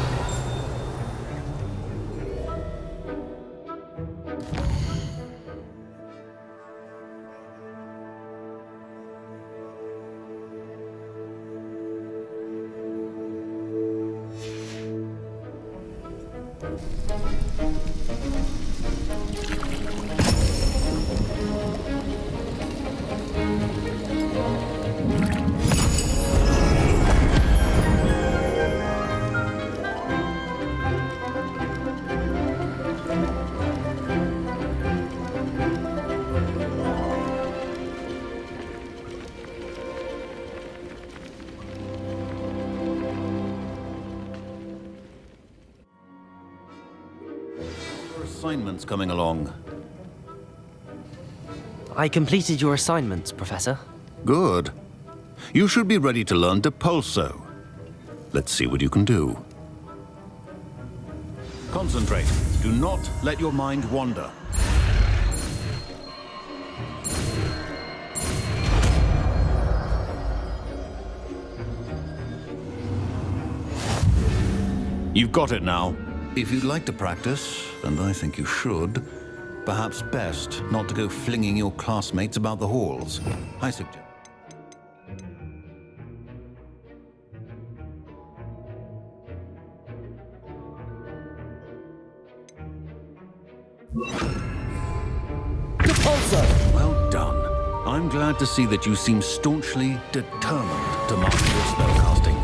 Assignments coming along. I completed your assignments, Professor. Good. You should be ready to learn Depulso. Let's see what you can do. Concentrate. Do not let your mind wander. You've got it now. If you'd like to practice, and I think you should, perhaps best not to go flinging your classmates about the halls. I suggest. Well done. I'm glad to see that you seem staunchly determined to master your spellcasting.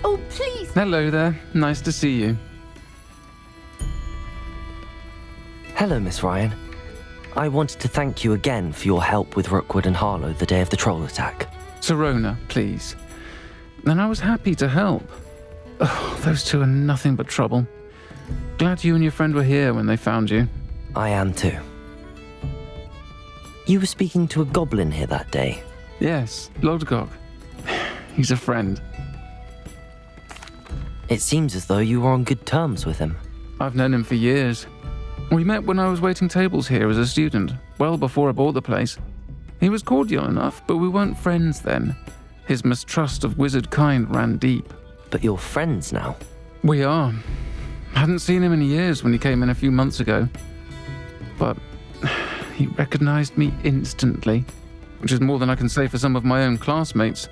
Oh, please! Hello there. Nice to see you. Hello, Miss Ryan. I wanted to thank you again for your help with Rookwood and Harlow the day of the troll attack. Sirona, please. And I was happy to help. Oh, those two are nothing but trouble. Glad you and your friend were here when they found you. I am too. You were speaking to a goblin here that day. Yes, Lodgok. He's a friend. It seems as though you were on good terms with him. I've known him for years. We met when I was waiting tables here as a student, well before I bought the place. He was cordial enough, but we weren't friends then. His mistrust of wizard kind ran deep. But you're friends now? We are. Hadn't seen him in years when he came in a few months ago. But he recognized me instantly, which is more than I can say for some of my own classmates.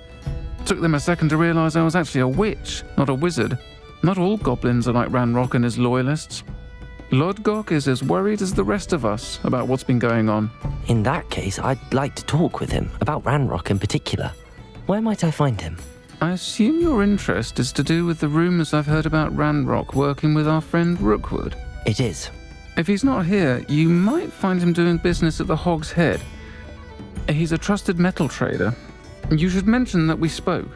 Took them a second to realize I was actually a witch, not a wizard. Not all goblins are like Ranrok and his loyalists. Lodgok is as worried as the rest of us about what's been going on. In that case, I'd like to talk with him, about Ranrok in particular. Where might I find him? I assume your interest is to do with the rumors I've heard about Ranrok working with our friend Rookwood. It is. If he's not here, you might find him doing business at the Hog's Head. He's a trusted metal trader. You should mention that we spoke.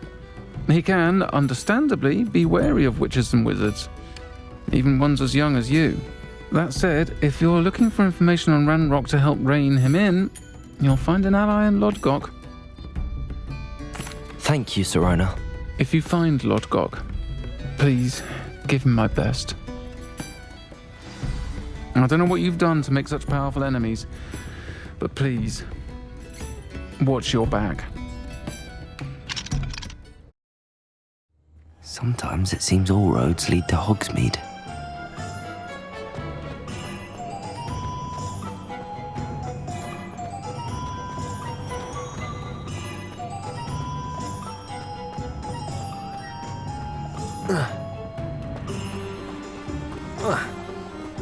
He can, understandably, be wary of witches and wizards, even ones as young as you. That said, if you're looking for information on Ranrok to help rein him in, you'll find an ally in Lodgok. Thank you, Sirona. If you find Lodgok, Please, give him my best. I don't know what you've done to make such powerful enemies, but please, watch your back. Sometimes it seems all roads lead to Hogsmeade.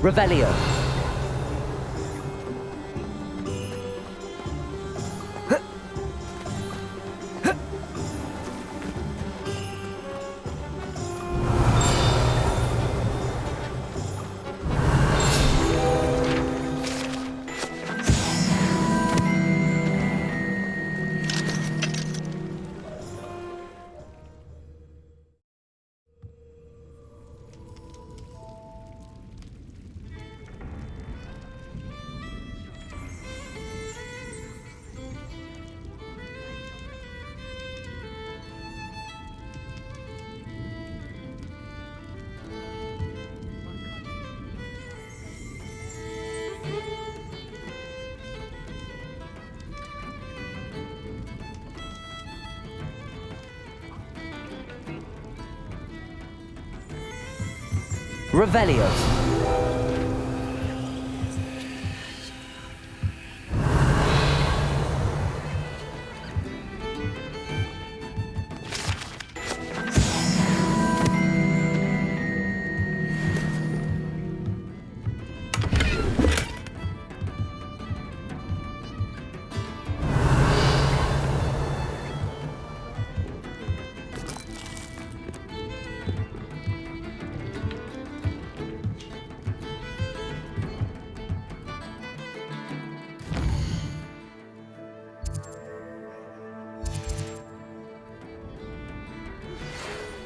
Revelio. Revelio.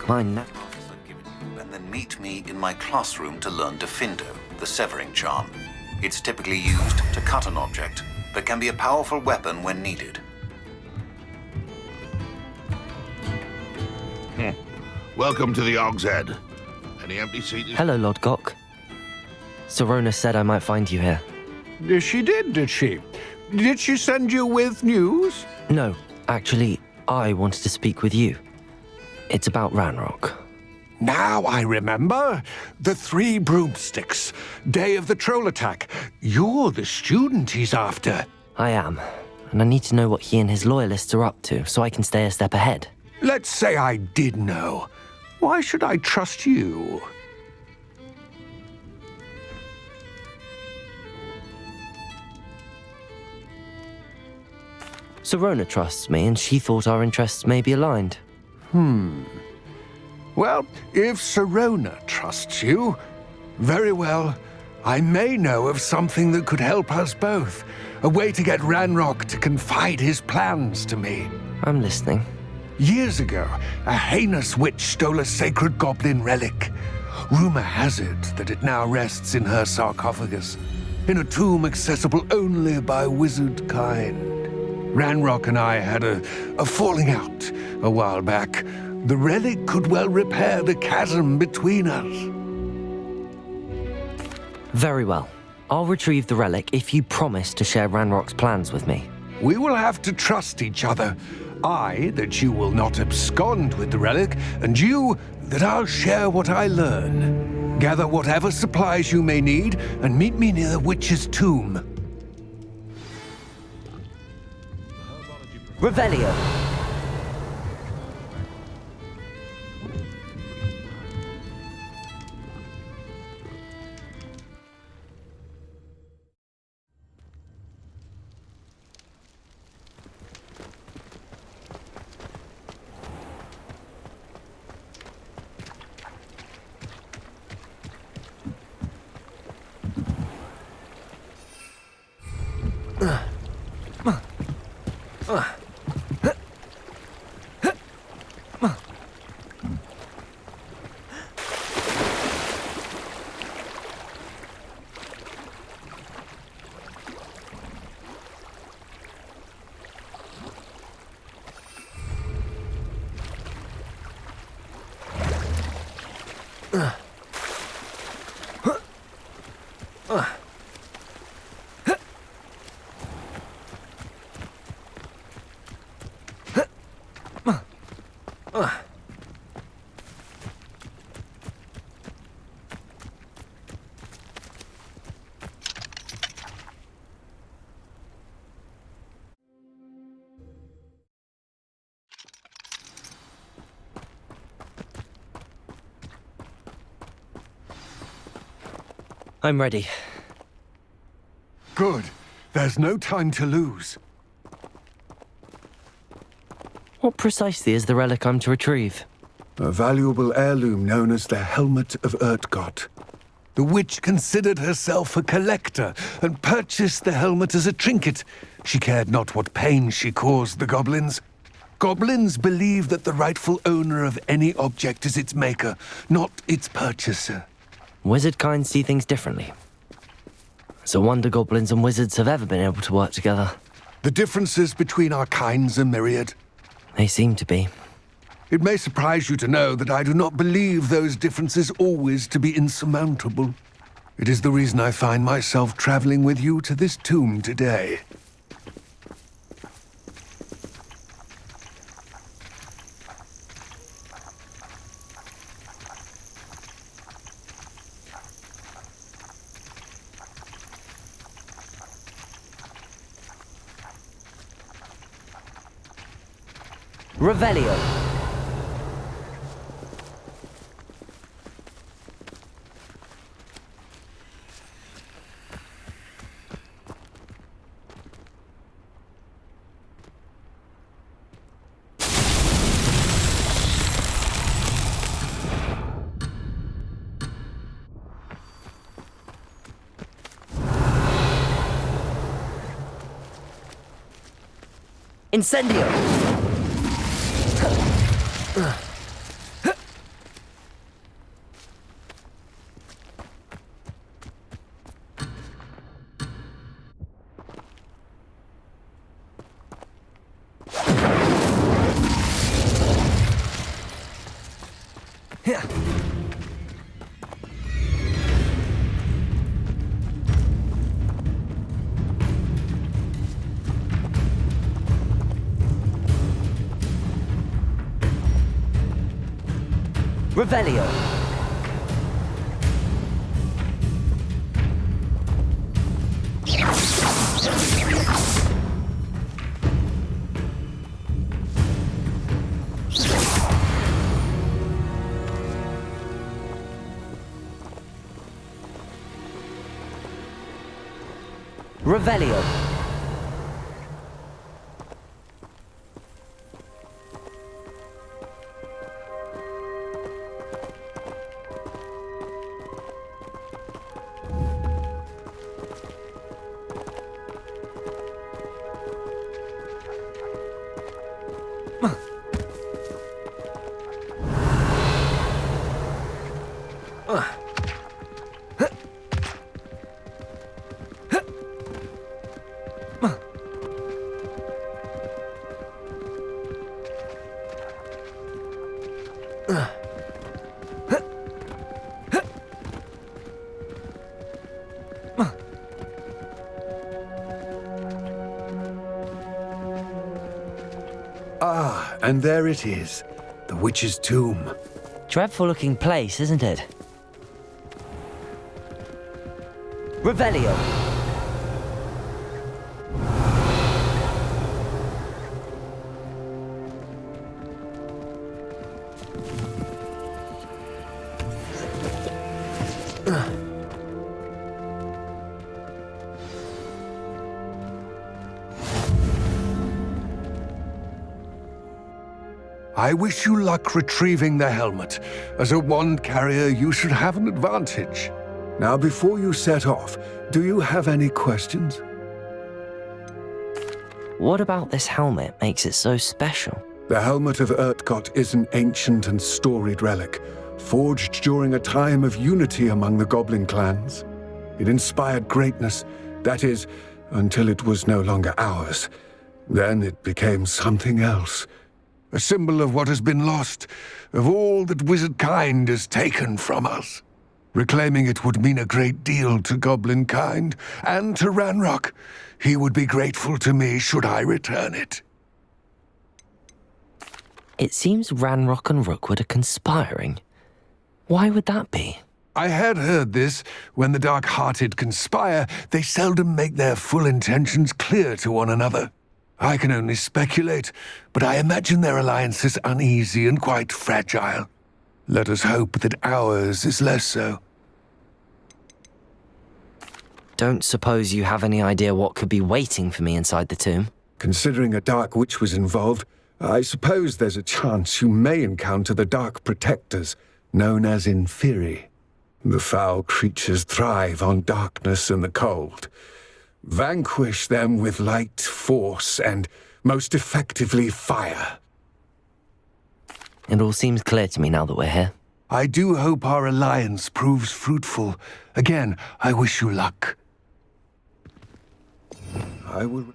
And then meet me in my classroom to learn Defindo, the severing charm. It's typically used to cut an object, but can be a powerful weapon when needed. Welcome to the Og's Head. Any empty seats? Hello, Lord Gok. Serona said I might find you here. She did she? Did she send you with news? No, actually, I wanted to speak with you. It's about Ranrok. Now I remember. The 3 broomsticks. Day of the troll attack. You're the student he's after. I am. And I need to know what he and his loyalists are up to, so I can stay a step ahead. Let's say I did know. Why should I trust you? Serona trusts me, and she thought our interests may be aligned. Well, if Serona trusts you, very well. I may know of something that could help us both. A way to get Ranrok to confide his plans to me. I'm listening. Years ago, a heinous witch stole a sacred goblin relic. Rumor has it that it now rests in her sarcophagus, in a tomb accessible only by wizard kind. Ranrok and I had a falling out a while back. The relic could well repair the chasm between us. Very well. I'll retrieve the relic if you promise to share Ranrock's plans with me. We will have to trust each other. I, that you will not abscond with the relic, and you, that I'll share what I learn. Gather whatever supplies you may need, and meet me near the witch's tomb. Revelio. I'm ready. Good. There's no time to lose. What precisely is the relic I'm to retrieve? A valuable heirloom known as the Helmet of Urtgott. The witch considered herself a collector and purchased the helmet as a trinket. She cared not what pain she caused the goblins. Goblins believe that the rightful owner of any object is its maker, not its purchaser. Wizard kind see things differently. It's a wonder goblins and wizards have ever been able to work together. The differences between our kinds are myriad. They seem to be. It may surprise you to know that I do not believe those differences always to be insurmountable. It is the reason I find myself traveling with you to this tomb today. Revelio. Incendio. Revelio. Revelio. Ah, and there it is, the witch's tomb. Dreadful looking place, isn't it? Revelio. I wish you luck retrieving the helmet. As a wand carrier, you should have an advantage. Now, before you set off, do you have any questions? What about this helmet makes it so special? The Helmet of Urtgott is an ancient and storied relic, forged during a time of unity among the goblin clans. It inspired greatness, that is, until it was no longer ours. Then it became something else. a symbol of what has been lost, of all that wizard kind has taken from us. Reclaiming it would mean a great deal to goblin kind, and to Ranrok. He would be grateful to me should I return it. It seems Ranrok and Rookwood are conspiring. Why would that be? I had heard this. When the dark-hearted conspire, they seldom make their full intentions clear to one another. I can only speculate, but I imagine their alliance is uneasy and quite fragile. Let us hope that ours is less so. Don't suppose you have any idea what could be waiting for me inside the tomb? Considering a dark witch was involved, I suppose there's a chance you may encounter the Dark Protectors, known as Inferi. The foul creatures thrive on darkness and the cold. Vanquish them with light, force, and, most effectively, fire. It all seems clear to me now that we're here. I do hope our alliance proves fruitful. Again, I wish you luck. I will...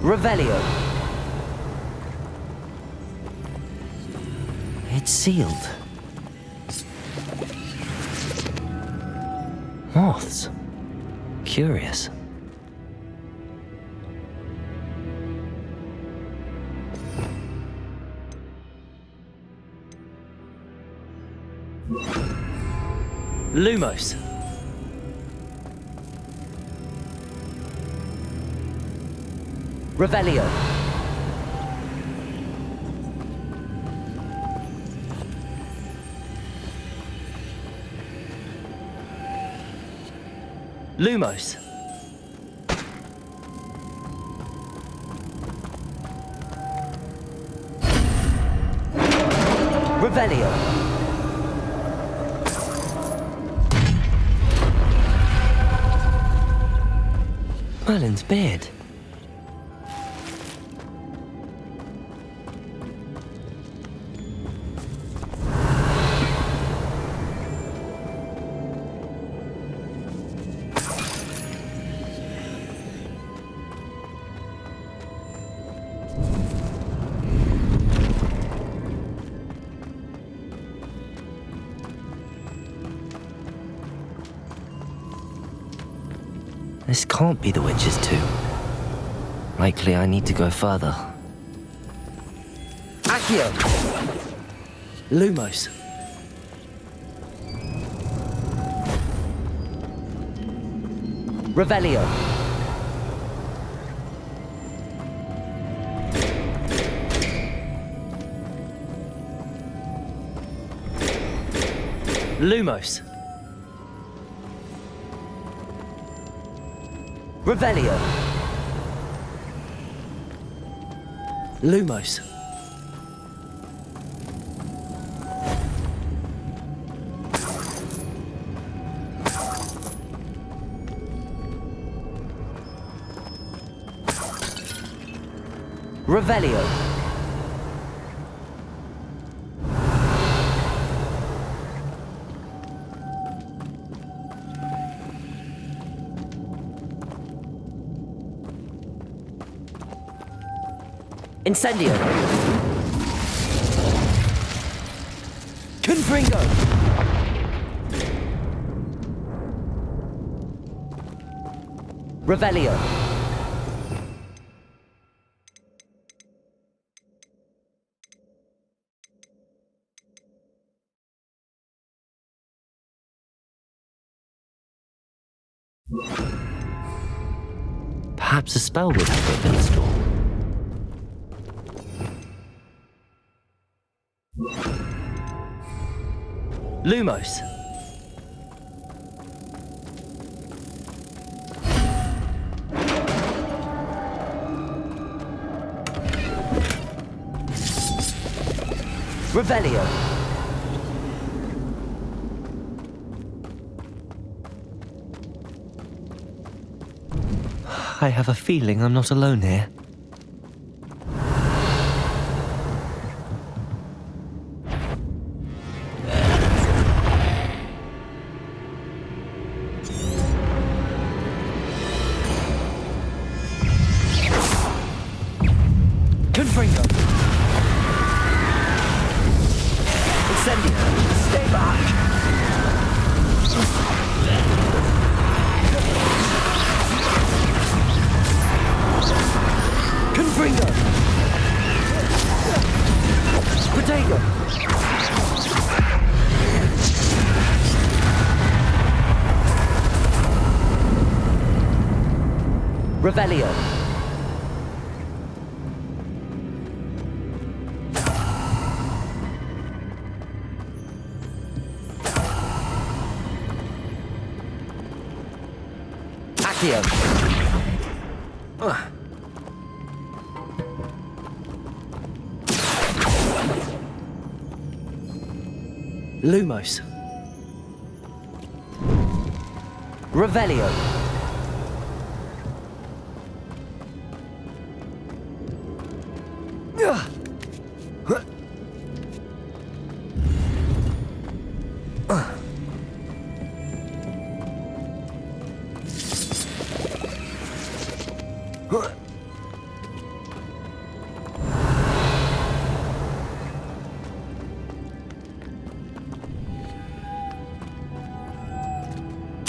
Revelio. It's sealed. Moths. Curious. Lumos. Revelio. Lumos. Revelio. Merlin's beard. This can't be the witch's tomb. Likely I need to go further. Accio! Lumos. Revelio. Lumos. Revelio. Lumos. Revelio. Incendio. Confringo. Revelio. Perhaps a spell would have been installed. Lumos. Revelio. I have a feeling I'm not alone here. Confringo. Incendio. Stay back. Confringo. Protego. Revelio. Accio. Lumos. Revelio.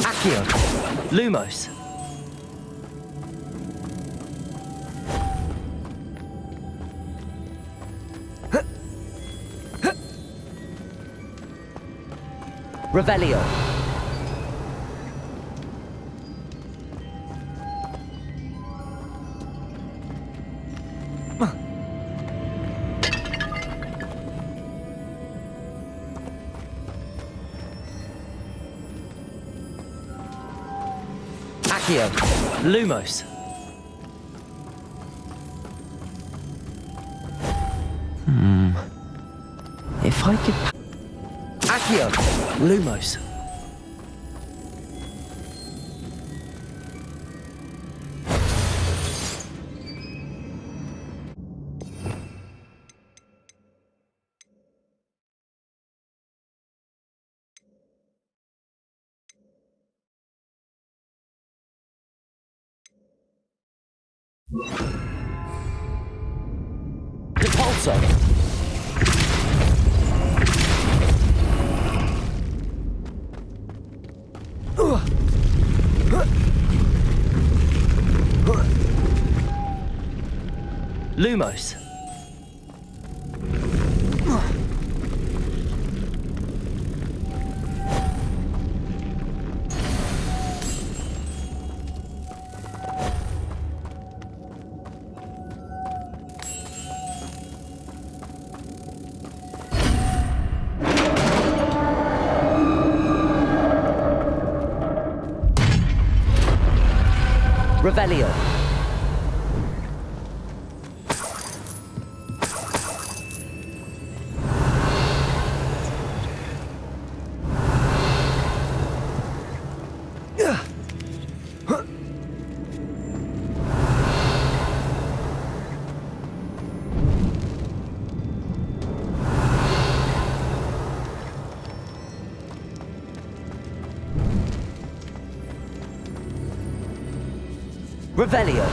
Accio. Lumos. Revelio. Accio. Lumos. If I could... Accio. Lumos. Repulsor. Lumos. Revelio. Revelio.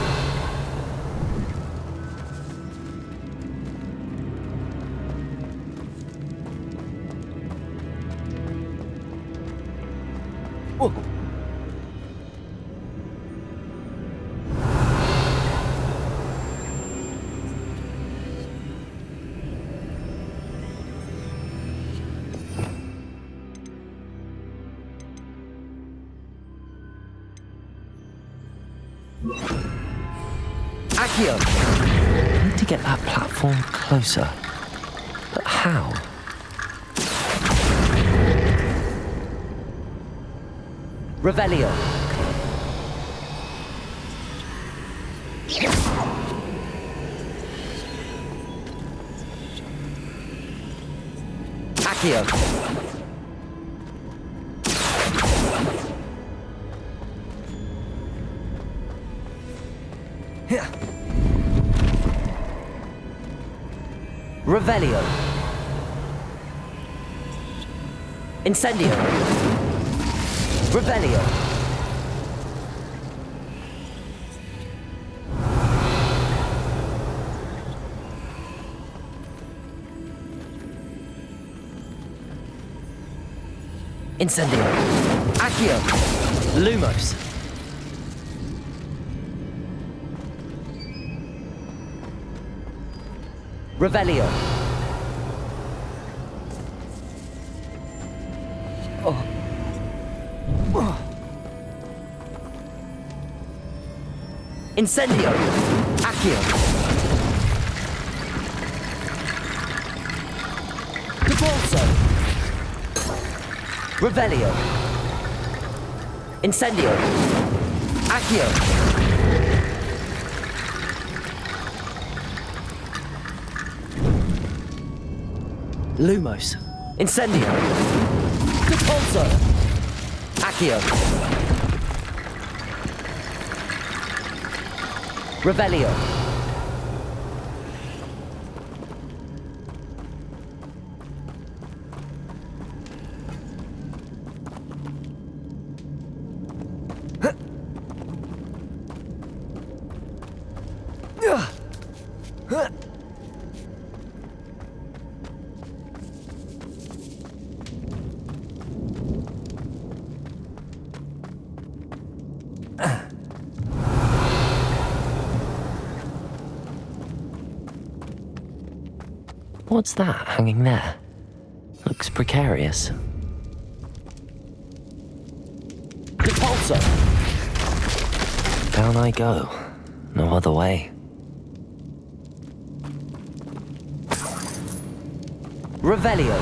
Whoa. Accio! I need to get that platform closer. But how? Revelio. Accio. Revelio. Incendio. Revelio. Incendio. Accio. Lumos. Revelio. Oh. Oh. Incendio. Accio. Depulso. Revelio. Incendio. Accio. Lumos. Incendio. Depulso. Accio. Revelio. What's that hanging there? Looks precarious. Repulsor! Down I go. No other way. Revelio!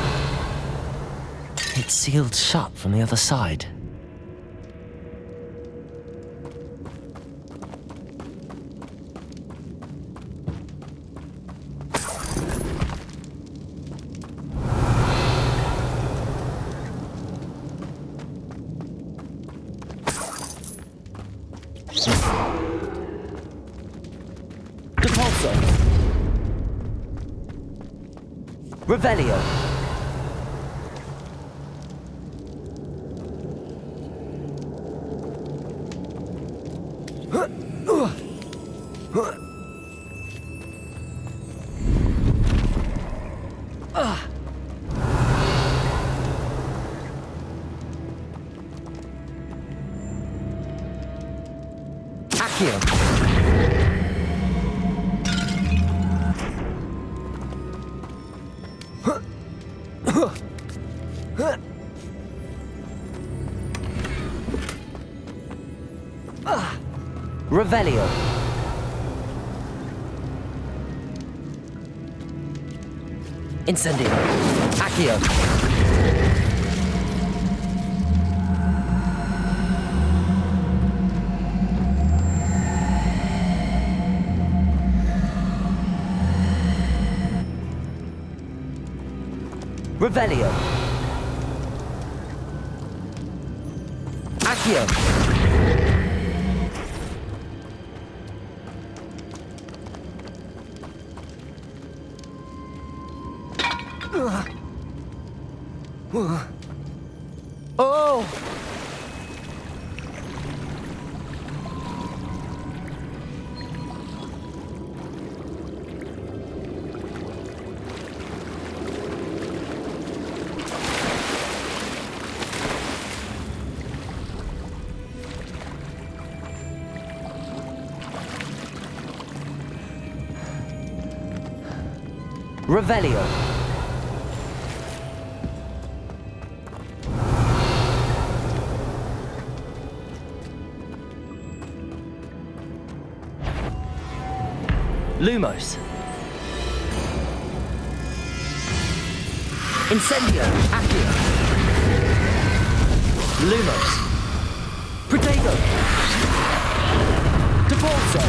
It's sealed shut from the other side. Revelio. Accio. Revelio. Incendio. Accio. Revelio. Accio. Oh! Revelio. Lumos. Incendio. Accio. Lumos. Protego! Depulso!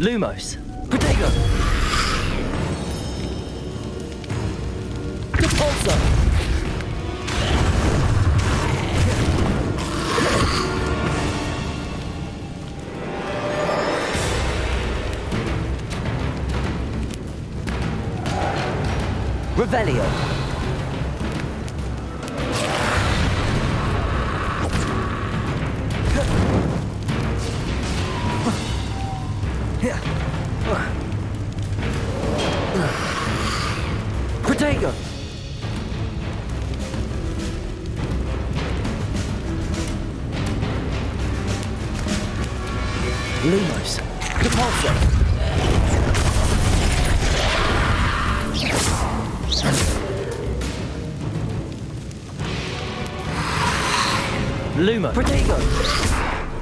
Lumos! Protego! Depulso! Revelio! Protego! Lumos! Depulso! Lumo! Protego!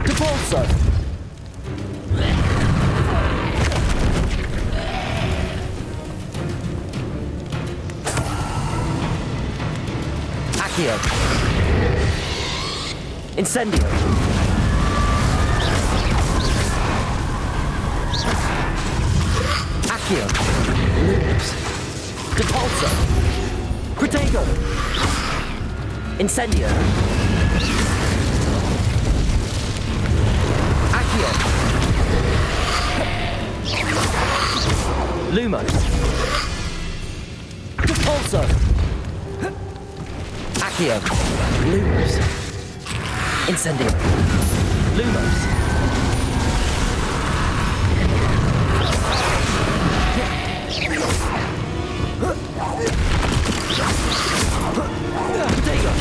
Depulso! Incendio! Accio! Lumos! Depulso! Protego! Incendio! Accio! Lumos! Depulso! Accio! Lumos! Incendio! Lumos! Protego!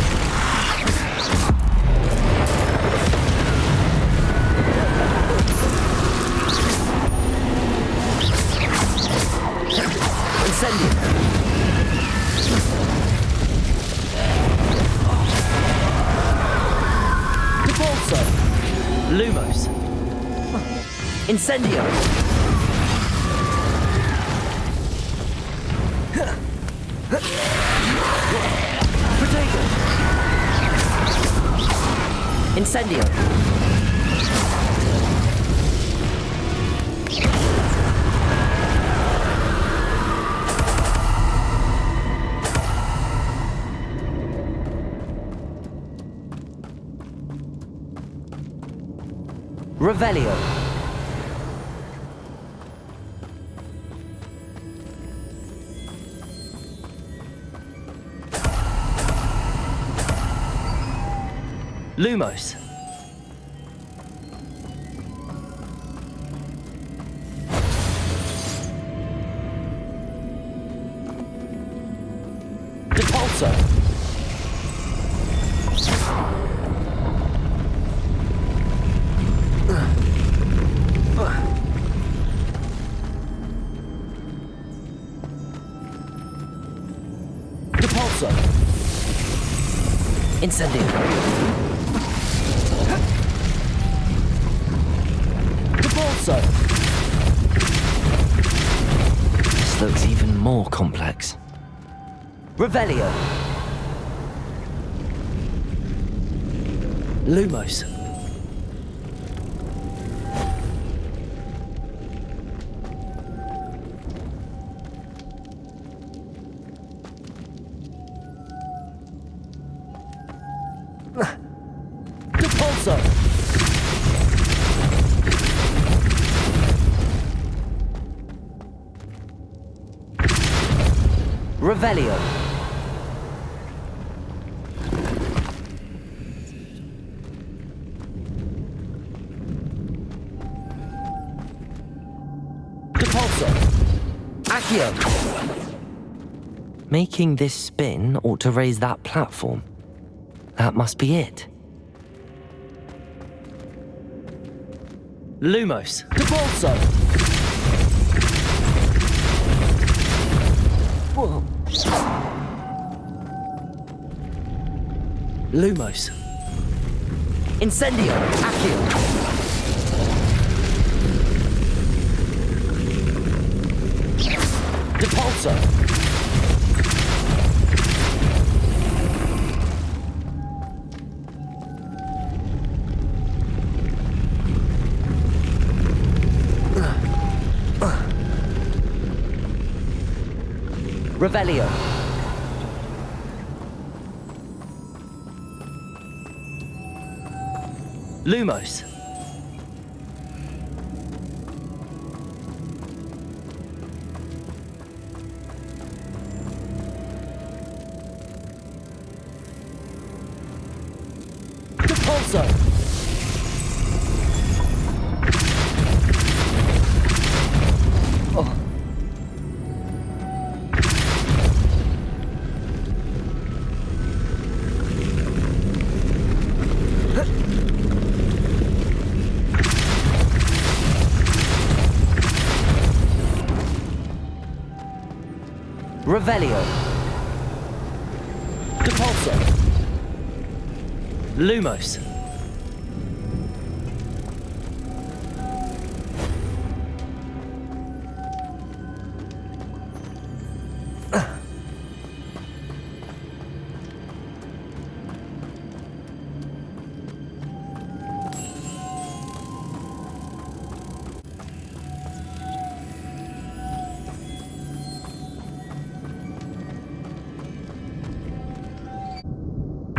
Incendio! Depulso! Lumos! Incendio! Protego! Incendio! Revelio! Lumos! Depulso! Depulso! Incendio! Depulso! This looks even more complex. Revelio! Lumos! Depulso! Revelio. Depulso. Accio. Making this spin ought to raise that platform. That must be it. Lumos. Depulso. Whoa. Lumos. Incendio. Accio. Depulso. Revelio. Lumos. Depulso. Oh. Revelio. Depulso. Lumos.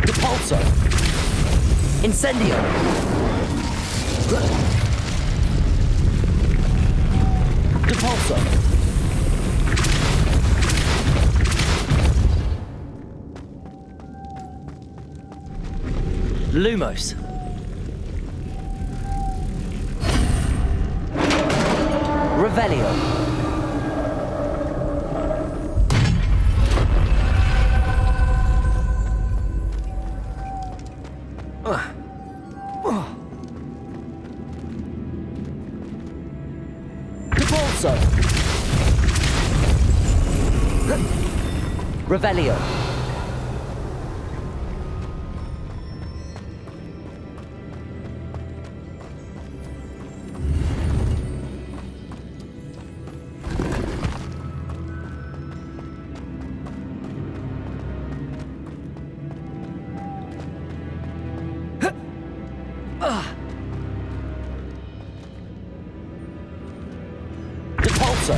Depulso. Incendio. Depulso. Lumos. Revelio. Depulso. Revelio. Depulso.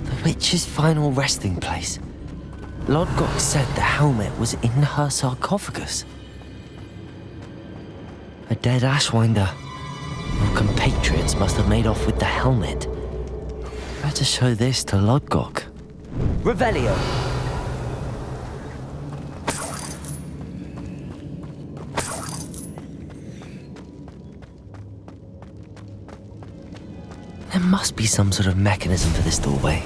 The witch's final resting place. Lodgok said the helmet was in her sarcophagus. A dead Ashwinder. Your compatriots must have made off with the helmet. Better show this to Lodgok. Revelio. There must be some sort of mechanism for this doorway.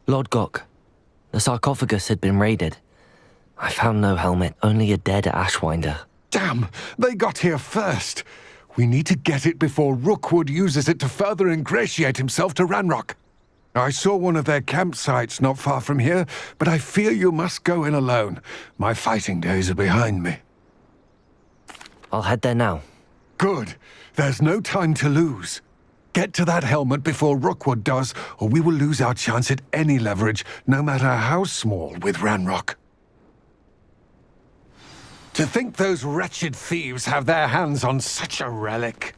Lodgok, the sarcophagus had been raided. I found no helmet, only a dead Ashwinder. Damn! They got here first! We need to get it before Rookwood uses it to further ingratiate himself to Ranrok. I saw one of their campsites not far from here, but I fear you must go in alone. My fighting days are behind me. I'll head there now. Good. There's no time to lose. Get to that helmet before Rookwood does, or we will lose our chance at any leverage, no matter how small, with Ranrok. To think those wretched thieves have their hands on such a relic.